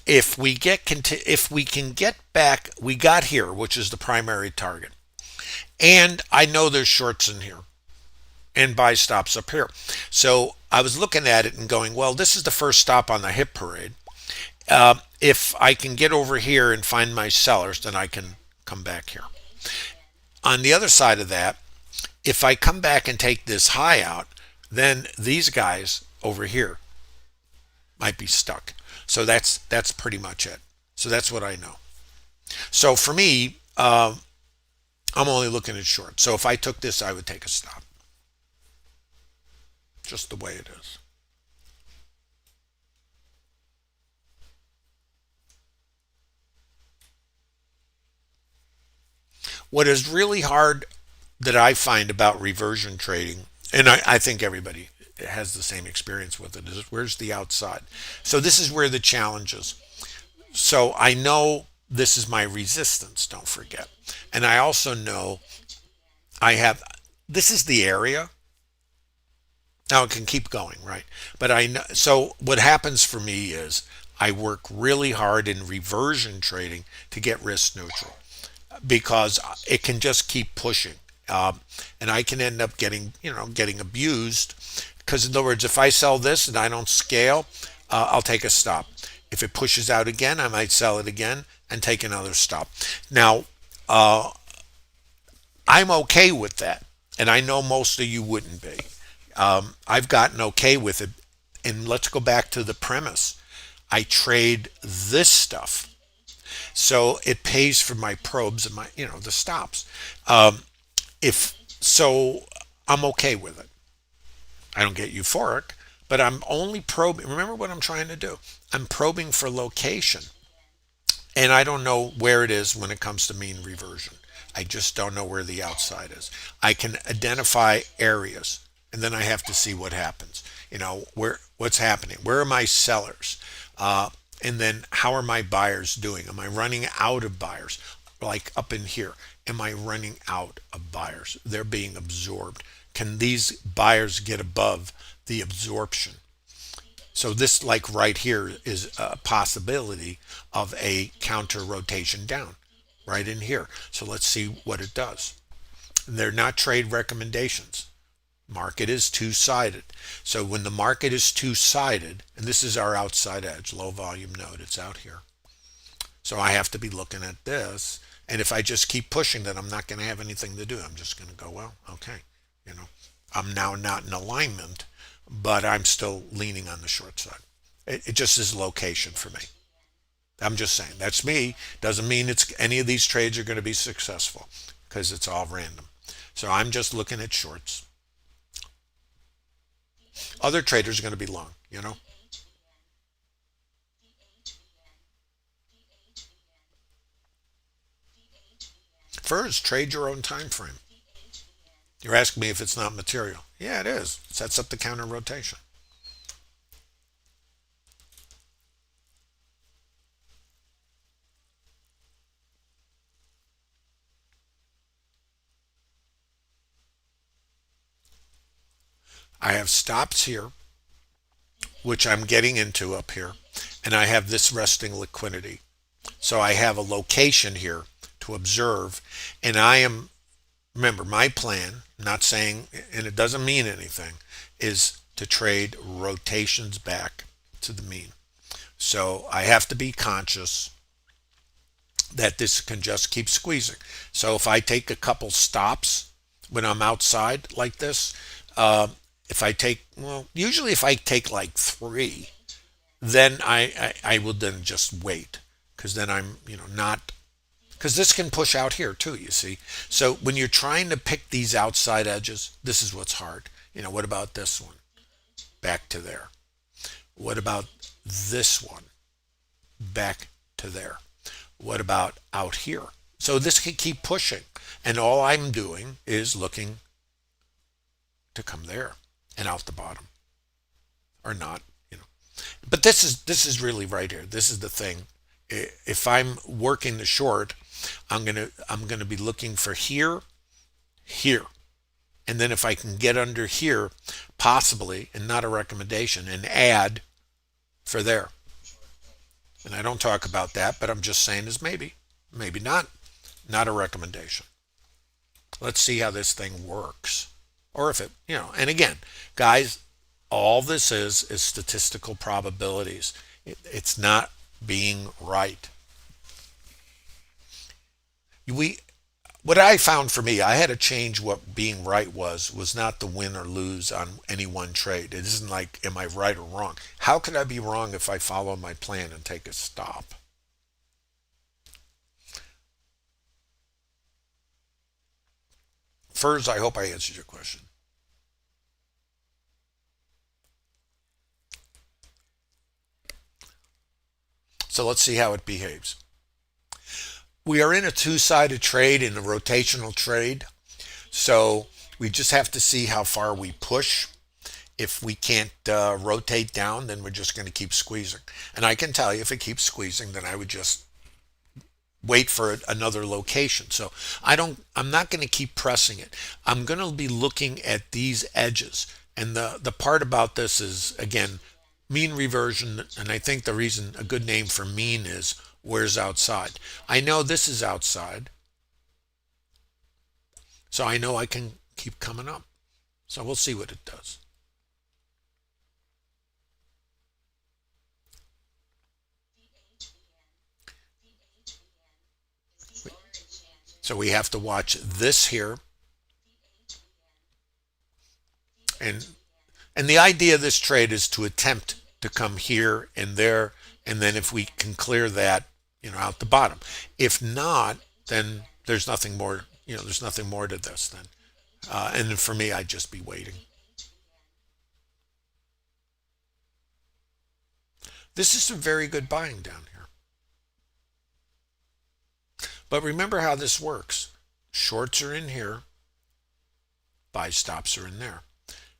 if we can get back, we got here, which is the primary target. And I know there's shorts in here and buy stops up here. So I was looking at it and going, well, this is the first stop on the hit parade. If I can get over here and find my sellers, then I can come back here. On the other side of that, if I come back and take this high out, then these guys over here might be stuck. So that's pretty much it. So that's what I know. So for me, I'm only looking at short. So if I took this, I would take a stop. Just the way it is. What is really hard that I find about reversion trading, and I think everybody has the same experience with it, is where's the outside? So this is where the challenge is. So I know this is my resistance, don't forget. And I also know this is the area. Now it can keep going, right? But I know, so what happens for me is I work really hard in reversion trading to get risk neutral because it can just keep pushing. And I can end up getting abused because in other words, if I sell this and I don't scale, I'll take a stop. If it pushes out again, I might sell it again and take another stop. Now, I'm okay with that, and I know most of you wouldn't be. I've gotten okay with it, and let's go back to the premise. I trade this stuff, so it pays for my probes and my, the stops. If so, I'm okay with it. I don't get euphoric, but I'm only probing. Remember what I'm trying to do? I'm probing for location, and I don't know where it is when it comes to mean reversion. I just don't know where the outside is. I can identify areas, and then I have to see what happens. What's happening? Where are my sellers? And then how are my buyers doing? Am I running out of buyers? Like up in here, am I running out of buyers? They're being absorbed. Can these buyers get above the absorption? So this, like right here, is a possibility of a counter rotation down right in here. So let's see what it does. They're not trade recommendations. Market is two-sided. So when the market is two-sided, and this is our outside edge, low volume node, it's out here. So I have to be looking at this. And if I just keep pushing, then I'm not going to have anything to do. I'm just going to go, well, okay. I'm now not in alignment, but I'm still leaning on the short side. It just is location for me. I'm just saying, that's me. Doesn't mean it's any of these trades are going to be successful because it's all random. So I'm just looking at shorts. Other traders are going to be long. First, trade your own time frame. You're asking me if it's not material. Yeah, it is. It sets up the counter rotation. I have stops here, which I'm getting into up here, and I have this resting liquidity. So I have a location here to observe, and remember, my plan, not saying, and it doesn't mean anything, is to trade rotations back to the mean. So I have to be conscious that this can just keep squeezing. So if I take a couple stops when I'm outside like this, if I take, well, usually if I take like 3, then I will then just wait, because then I'm, not, because this can push out here too, you see. So when you're trying to pick these outside edges, this is what's hard. What about this one? Back to there. What about this one? Back to there. What about out here? So this can keep pushing. And all I'm doing is looking to come there and out the bottom. Or not. But this is really right here. This is the thing. If I'm working the short, I'm gonna be looking for here, here. And then if I can get under here, possibly, and not a recommendation, and add for there. And I don't talk about that, but I'm just saying is maybe not. Not a recommendation. Let's see how this thing works. Or if and again, guys, all this is statistical probabilities. It's not being right. What I found for me, I had to change what being right was not the win or lose on any one trade. It isn't like, am I right or wrong? How could I be wrong if I follow my plan and take a stop? First, I hope I answered your question. So let's see how it behaves. We are in a two-sided trade, in a rotational trade. So we just have to see how far we push. If we can't rotate down, then we're just going to keep squeezing. And I can tell you, if it keeps squeezing, then I would just wait for another location. So I'm not going to keep pressing it. I'm going to be looking at these edges. And the part about this is, again, mean reversion. And I think the reason, a good name for mean, is where's outside. I know this is outside. So I know I can keep coming up. So we'll see what it does. So we have to watch this here. And the idea of this trade is to attempt to come here and there, and then if we can clear that, out the bottom. If not, then there's nothing more, there's nothing more to this then. And for me, I'd just be waiting. This is some very good buying down here. But remember how this works. Shorts are in here, buy stops are in there.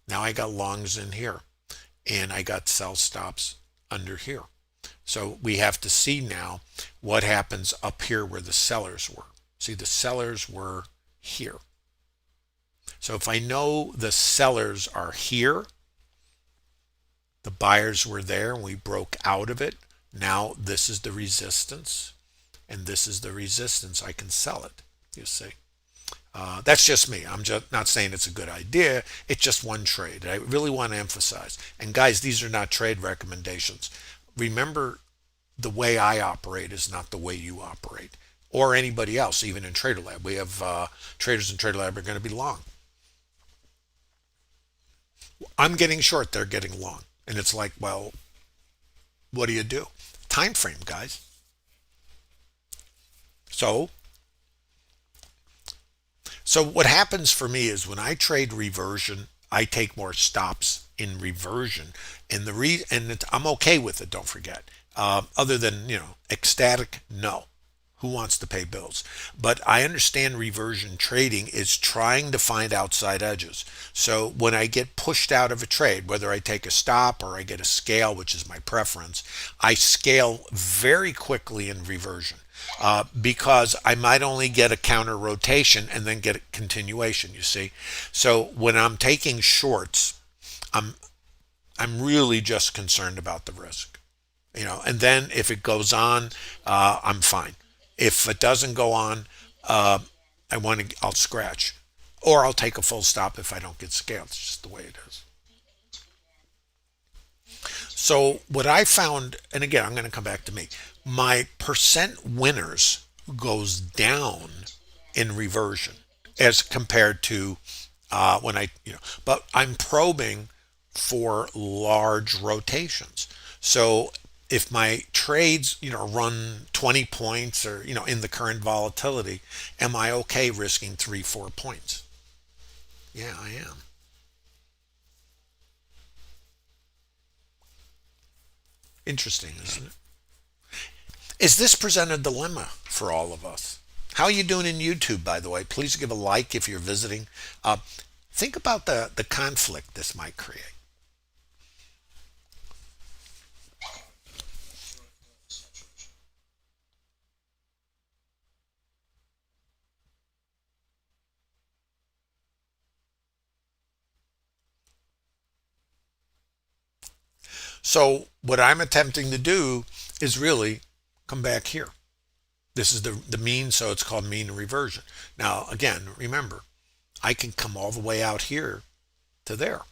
Now I got longs in here, and I got sell stops under here. So we have to see now what happens up here where the sellers were. See, the sellers were here. So if I know the sellers are here, the buyers were there, and we broke out of it. Now this is the resistance, and this is the resistance. I can sell it, you see. That's just me. I'm just not saying it's a good idea. It's just one trade. I really want to emphasize. And guys, these are not trade recommendations. Remember, the way I operate is not the way you operate, or anybody else, even in TraderLab. We have traders in TraderLab are going to be long. I'm getting short, they're getting long. And it's like, well, what do you do? Time frame, guys. So what happens for me is when I trade reversion, I take more stops in reversion, and I'm okay with it. Don't forget. Other than ecstatic, no. Who wants to pay bills? But I understand reversion trading is trying to find outside edges. So when I get pushed out of a trade, whether I take a stop or I get a scale, which is my preference, I scale very quickly in reversion. Because I might only get a counter rotation and then get a continuation, you see. So when I'm taking shorts, I'm really just concerned about the risk, and then if it goes on, I'm fine. If it doesn't go on, I'll scratch, or I'll take a full stop if I don't get scaled. It's just the way it is. So what I found, and again, I'm going to come back to me, my percent winners goes down in reversion as compared to when but I'm probing for large rotations. So if my trades, run 20 points or, in the current volatility, am I okay risking 3-4 points? Yeah, I am. Interesting, isn't it? Is this present a dilemma for all of us? How are you doing in YouTube, by the way? Please give a like if you're visiting. Think about the conflict this might create. So what I'm attempting to do is really come back here. This is the mean, so it's called mean reversion. Now, again, remember, I can come all the way out here to there.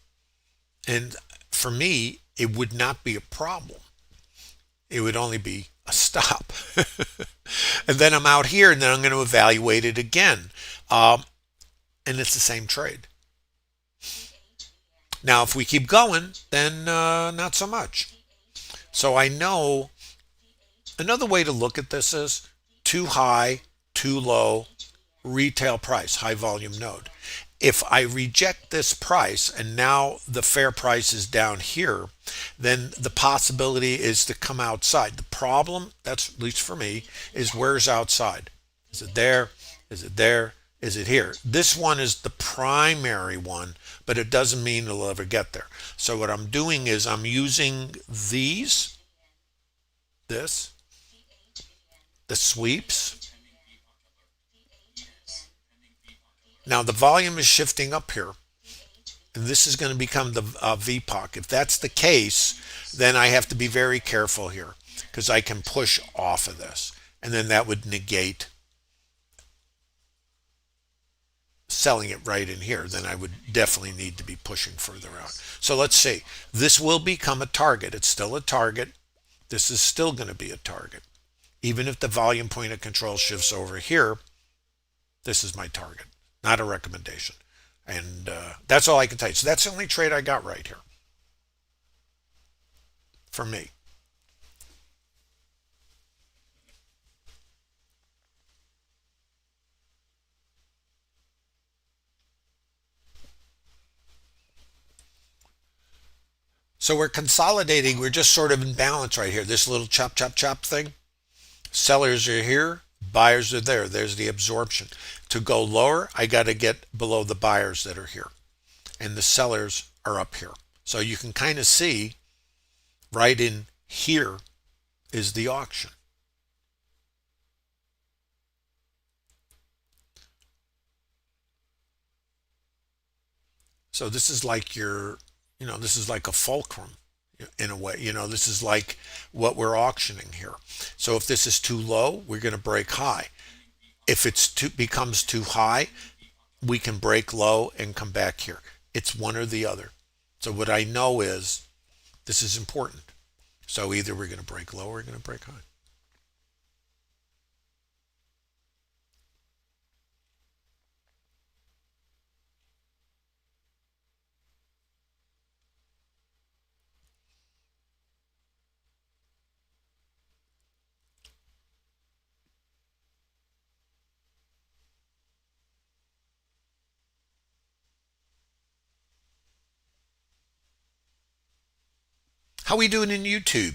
And for me, it would not be a problem. It would only be a stop. And then I'm out here, and then I'm going to evaluate it again. And it's the same trade. Now, if we keep going, then not so much. So I know another way to look at this is too high, too low, retail price, high volume node. If I reject this price and now the fair price is down here, then the possibility is to come outside. The problem, that's at least for me, is where's outside? Is it there? Is it there? Is it here? This one is the primary one, but it doesn't mean it'll ever get there. So what I'm doing is I'm using this, the sweeps. Now the volume is shifting up here, and this is going to become the VPOC. If that's the case, then I have to be very careful here because I can push off of this, and then that would negate selling it right in here. Then I would definitely need to be pushing further out. So let's see. This will become a target. It's still a target. This is still going to be a target. Even if the volume point of control shifts over here, This is my target, not a recommendation. And that's all I can tell you. So that's the only trade I got right here for me. So we're consolidating. We're just sort of in balance right here. This little chop, chop, chop thing. Sellers are here. Buyers are there. There's the absorption. To go lower, I got to get below the buyers that are here. And the sellers are up here. So you can kind of see right in here is the auction. So this is like this is like a fulcrum in a way. This is like what we're auctioning here. So if this is too low, we're going to break high. If becomes too high, we can break low and come back here. It's one or the other. So what I know is this is important. So either we're going to break low or we're going to break high. How we doing in YouTube?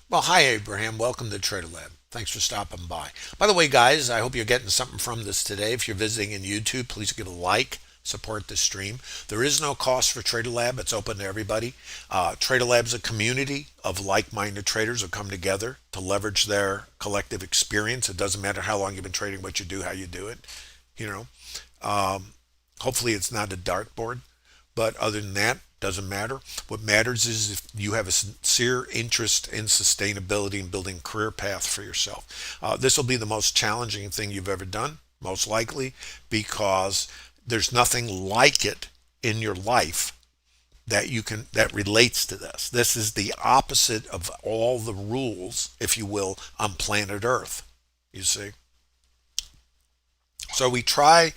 Well, hi Abraham. Welcome to TraderLab. Thanks for stopping by. By the way, guys, I hope you're getting something from this today. If you're visiting in YouTube, please give a like, support the stream. There is no cost for TraderLab. It's open to everybody. TraderLab is a community of like-minded traders who come together to leverage their collective experience. It doesn't matter how long you've been trading, what you do, how you do it. You know, hopefully it's not a dartboard, but other than that, doesn't matter. What matters is if you have a sincere interest in sustainability and building a career path for yourself. This will be the most challenging thing you've ever done, most likely, because there's nothing like it in your life that relates to this. This is the opposite of all the rules, if you will, on planet Earth. You see? So we try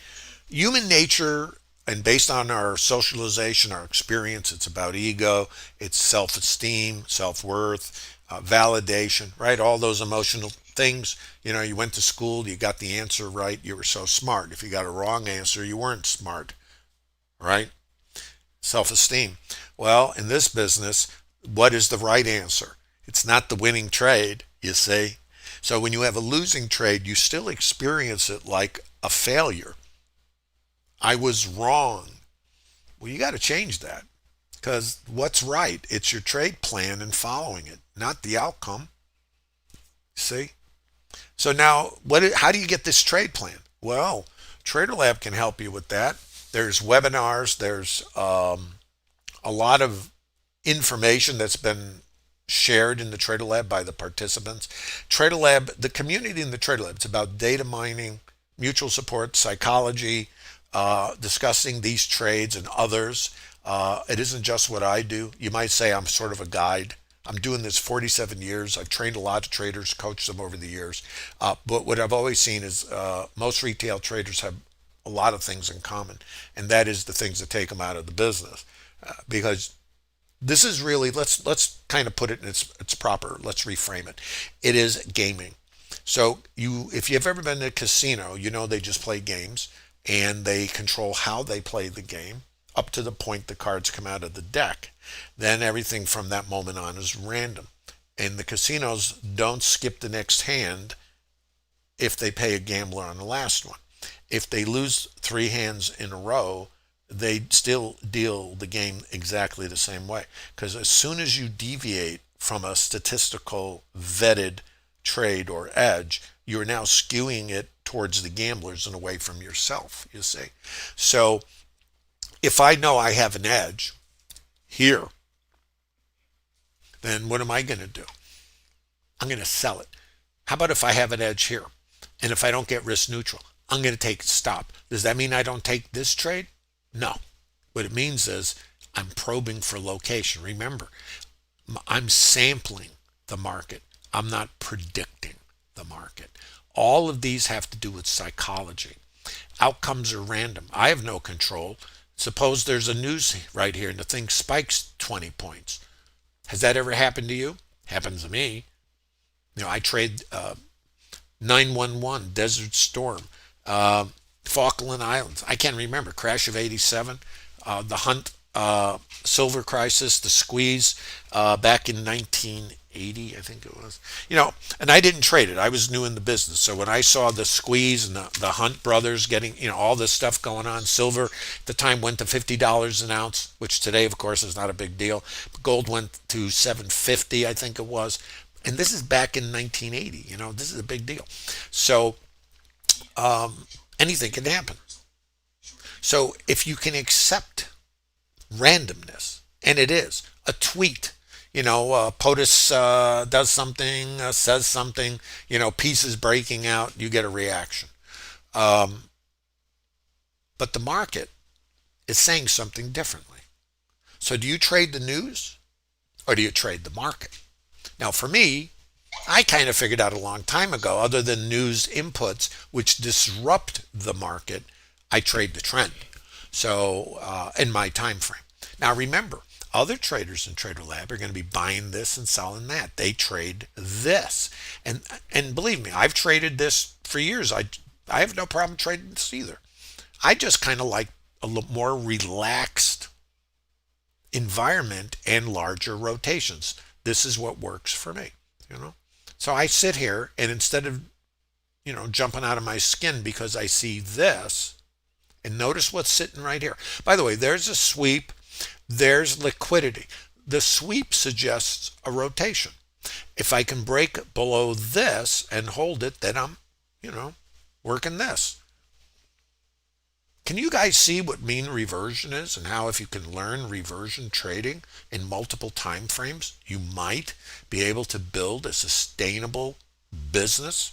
human nature, and based on our socialization, our experience, it's about ego, it's self-esteem, self-worth, validation, right? All those emotional things. You went to school, you got the answer right, you were so smart. If you got a wrong answer, you weren't smart, right? Self-esteem. Well, in this business, what is the right answer? It's not the winning trade, you see. So when you have a losing trade, you still experience it like a failure. I was wrong. Well, you got to change that, because what's right? It's your trade plan and following it, not the outcome. See? So now, how do you get this trade plan? Well, TraderLab can help you with that. There's webinars. There's a lot of information that's been shared in the TraderLab by the participants. TraderLab, the community in the TraderLab, it's about data mining, mutual support, psychology, discussing these trades and others. It isn't just what I do. You might say I'm sort of a guide. I'm doing this 47 years. I've trained a lot of traders, coached them over the years. But what I've always seen is most retail traders have a lot of things in common, and that is the things that take them out of the business. Because this is really, let's kind of put it in its proper, let's reframe it. It is gaming. So if you've ever been to a casino, they just play games, and they control how they play the game up to the point the cards come out of the deck. Then everything from that moment on is random. And the casinos don't skip the next hand if they pay a gambler on the last one. If they lose 3 hands in a row, they still deal the game exactly the same way. Because as soon as you deviate from a statistical vetted trade or edge, you're now skewing it towards the gamblers and away from yourself, you see. So if I know I have an edge here, then what am I going to do? I'm going to sell it. How about if I have an edge here? And if I don't get risk neutral, I'm going to take a stop. Does that mean I don't take this trade? No. What it means is I'm probing for location. Remember, I'm sampling the market. I'm not predicting the market. All of these have to do with psychology. Outcomes are random. I have no control. Suppose there's a news right here and the thing spikes 20 points. Has that ever happened to you? Happens to me. I trade 911, Desert Storm, Falkland Islands. I can't remember. Crash of 87, the Hunt Silver Crisis, the Squeeze back in 1980, I think it was. And I didn't trade it. I was new in the business. So when I saw the Squeeze and the Hunt brothers getting, all this stuff going on, silver at the time went to $50 an ounce, which today, of course, is not a big deal. Gold went to $750, I think it was. And this is back in 1980. This is a big deal. So anything can happen. So if you can accept randomness, and it is a tweet, POTUS does something, says something, pieces breaking out, you get a reaction. But the market is saying something differently. So do you trade the news or do you trade the market? Now, for me, I kind of figured out a long time ago, other than news inputs which disrupt the market, I trade the trend. So in my time frame. Now, remember, other traders in TraderLab are going to be buying this and selling that. They trade this. And believe me, I've traded this for years. I have no problem trading this either. I just kind of like a little more relaxed environment and larger rotations. This is what works for me, So I sit here and instead of, jumping out of my skin because I see this, and notice what's sitting right here. By the way, there's a sweep, there's liquidity. The sweep suggests a rotation. If I can break below this and hold it, then I'm, working this. Can you guys see what mean reversion is and how if you can learn reversion trading in multiple time frames, you might be able to build a sustainable business?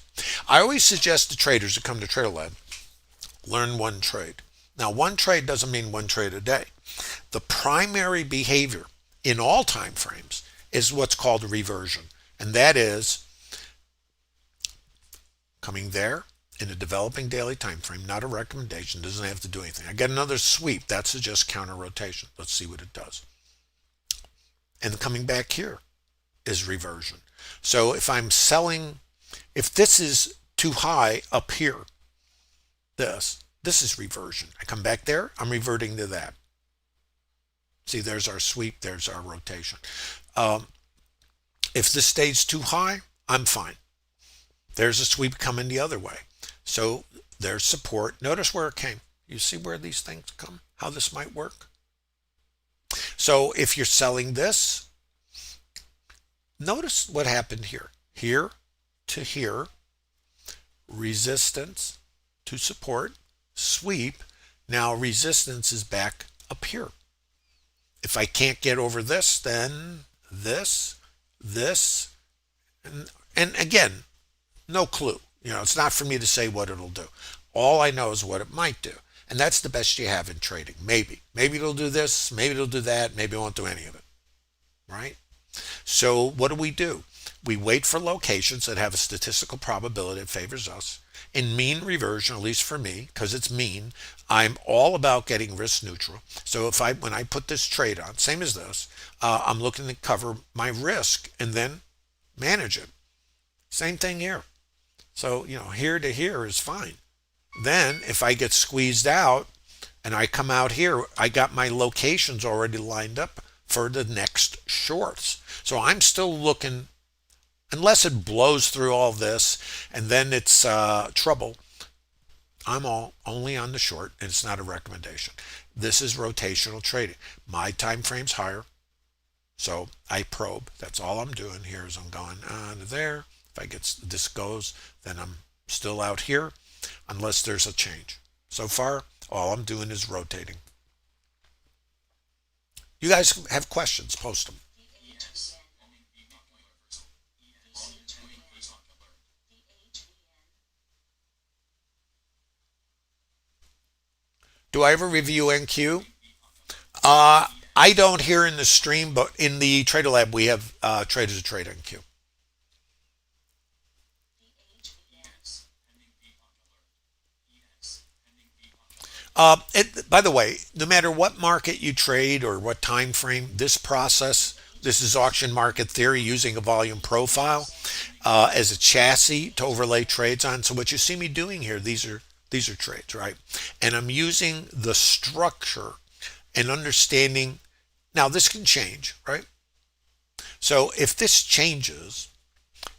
I always suggest to traders that come to TraderLab, learn one trade. Now, one trade doesn't mean one trade a day. The primary behavior in all time frames is what's called reversion, and that is coming there in a developing daily time frame, not a recommendation, doesn't have to do anything. I get another sweep, that suggests counter rotation. Let's see what it does. And coming back here is reversion. So if I'm selling, if this is too high up here, this is reversion. I come back there, I'm reverting to that. See, there's our sweep, there's our rotation. If this stays too high, I'm fine. There's a sweep coming the other way. So there's support. Notice where it came. You see where these things come? How this might work? So if you're selling this, notice what happened here. Here to here, resistance to support, sweep. Now resistance is back up here. If I can't get over this, then this, and again, no clue. It's not for me to say what it'll do. All I know is what it might do. And that's the best you have in trading. Maybe. Maybe it'll do this, maybe it'll do that, maybe it won't do any of it. Right? So what do? We wait for locations that have a statistical probability that favors us. In mean reversion, at least for me, because it's mean, I'm all about getting risk neutral. So when I put this trade on, same as this, I'm looking to cover my risk and then manage it. Same thing here. So, here to here is fine. Then if I get squeezed out and I come out here, I got my locations already lined up for the next shorts. So I'm still looking, unless it blows through all this and then it's trouble, I'm only on the short and it's not a recommendation. This is rotational trading. My time frame's higher. So I probe. That's all I'm doing here is I'm going on to there. If I get this goes, then I'm still out here unless there's a change. So far, all I'm doing is rotating. You guys have questions, post them. Do I ever review NQ? I don't here in the stream, but in the TraderLab we have traders to trade NQ. By the way, no matter what market you trade or what time frame, this process, this is auction market theory using a volume profile as a chassis to overlay trades on. So what you see me doing here, these are trades, right? And I'm using the structure and understanding. Now this can change, right? So if this changes,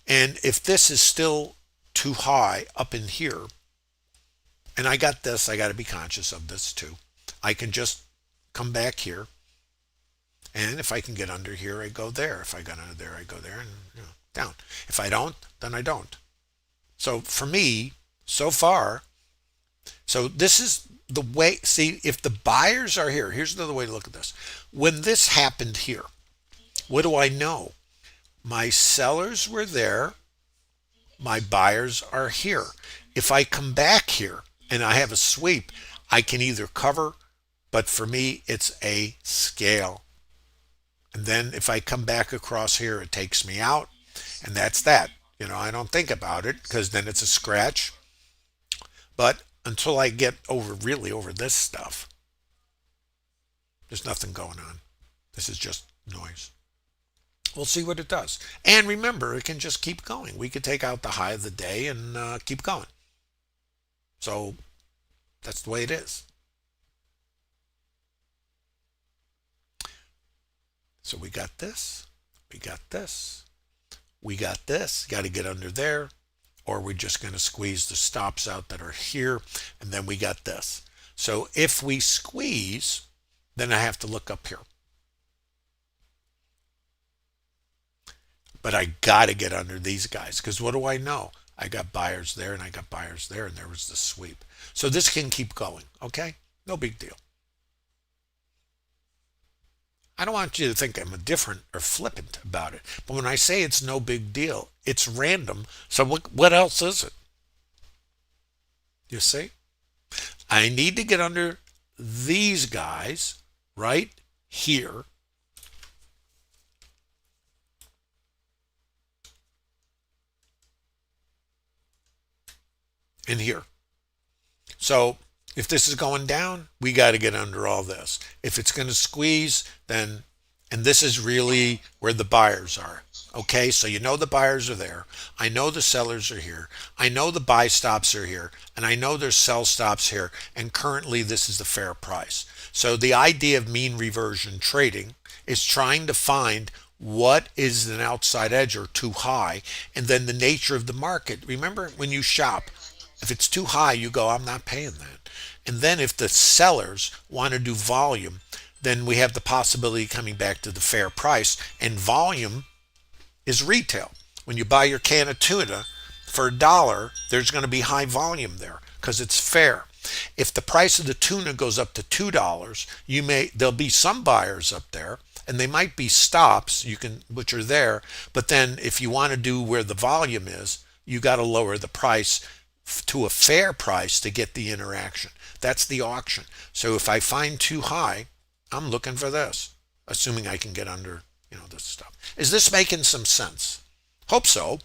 and if this is still too high up in here, and I got this, I got to be conscious of this too. I can just come back here, and if I can get under here, I go there. If I got under there, I go there, and down. If I don't, then I don't. So for me, so far, so this is the way. See, if the buyers are here, here's another way to look at this. When this happened here, what do I know? My sellers were there, my buyers are here. If I come back here and I have a sweep, I can either cover, but for me, it's a scale. And then if I come back across here, it takes me out, and that's that. I don't think about it because then it's a scratch. But until I get really over this stuff, there's nothing going on. This is just noise. We'll see what it does. And remember, it can just keep going. We could take out the high of the day and keep going. So that's the way it is. So we got this, we got this, we got this. Got to get under there, or we're just going to squeeze the stops out that are here, and then we got this. So if we squeeze, then I have to look up here. But I got to get under these guys, because what do I know? I got buyers there, and I got buyers there, and there was the sweep. So this can keep going, okay? No big deal. I don't want you to think I'm indifferent or flippant about it. But when I say it's no big deal, it's random. So what else is it? You see? I need to get under these guys right here. And here. So if this is going down, we got to get under all this. If it's going to squeeze, then, and this is really where the buyers are. Okay, so the buyers are there. I know the sellers are here. I know the buy stops are here. And I know there's sell stops here. And currently this is the fair price. So the idea of mean reversion trading is trying to find what is an outside edge or too high, and then the nature of the market. Remember when you shop, if it's too high, you go, I'm not paying that. And then if the sellers want to do volume, then we have the possibility of coming back to the fair price. And volume is retail. When you buy your can of tuna for $1, there's going to be high volume there because it's fair. If the price of the tuna goes up to $2, there'll be some buyers up there, and they might be stops which are there. But then if you want to do where the volume is, you got to lower the price to a fair price to get the interaction. That's the auction. So if I find too high, I'm looking for this, assuming I can get under, this stuff. Is this making some sense? Hope so.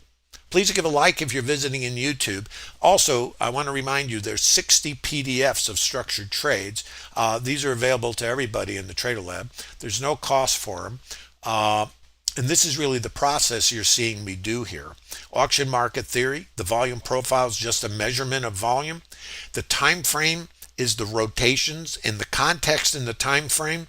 Please give a like if you're visiting in YouTube. Also, I want to remind you there's 60 PDFs of structured trades. These are available to everybody in the TraderLab. There's no cost for them. And this is really the process you're seeing me do here. Auction market theory, the volume profile is just a measurement of volume. The time frame is the rotations, and the context in the time frame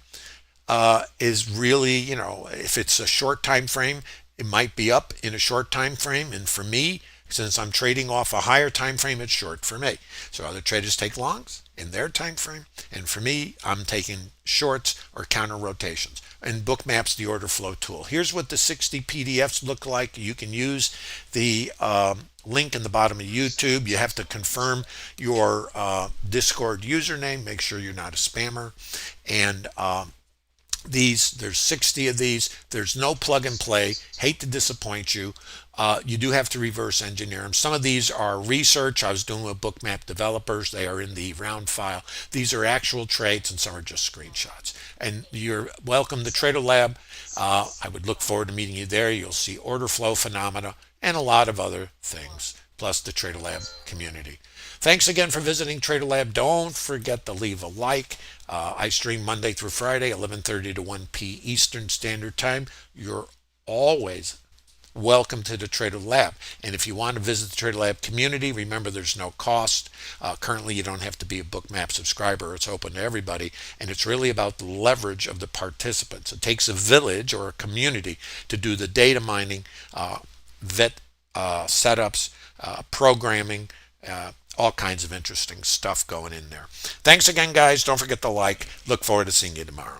is really, if it's a short time frame, it might be up in a short time frame. And for me, since I'm trading off a higher time frame, it's short for me. So other traders take longs in their time frame, and for me, I'm taking shorts or counter rotations. And Bookmap's the order flow tool. Here's what the 60 PDFs look like. You can use the link in the bottom of YouTube. You have to confirm your Discord username. Make sure you're not a spammer. And there's 60 of these. There's no plug and play. Hate to disappoint you. You do have to reverse engineer them. Some of these are research I was doing with Bookmap developers. They are in the round file. These are actual trades, and some are just screenshots. And you're welcome to TraderLab. I would look forward to meeting you there. You'll see order flow phenomena and a lot of other things, plus the TraderLab community. Thanks again for visiting TraderLab. Don't forget to leave a like. I stream Monday through Friday, 11:30 to 1 p. Eastern Standard Time. You're always welcome to the TraderLab. And if you want to visit the TraderLab community, remember there's no cost. Currently, you don't have to be a Bookmap subscriber. It's open to everybody. And it's really about the leverage of the participants. It takes a village or a community to do the data mining, vet setups, programming, all kinds of interesting stuff going in there. Thanks again, guys. Don't forget to like. Look forward to seeing you tomorrow.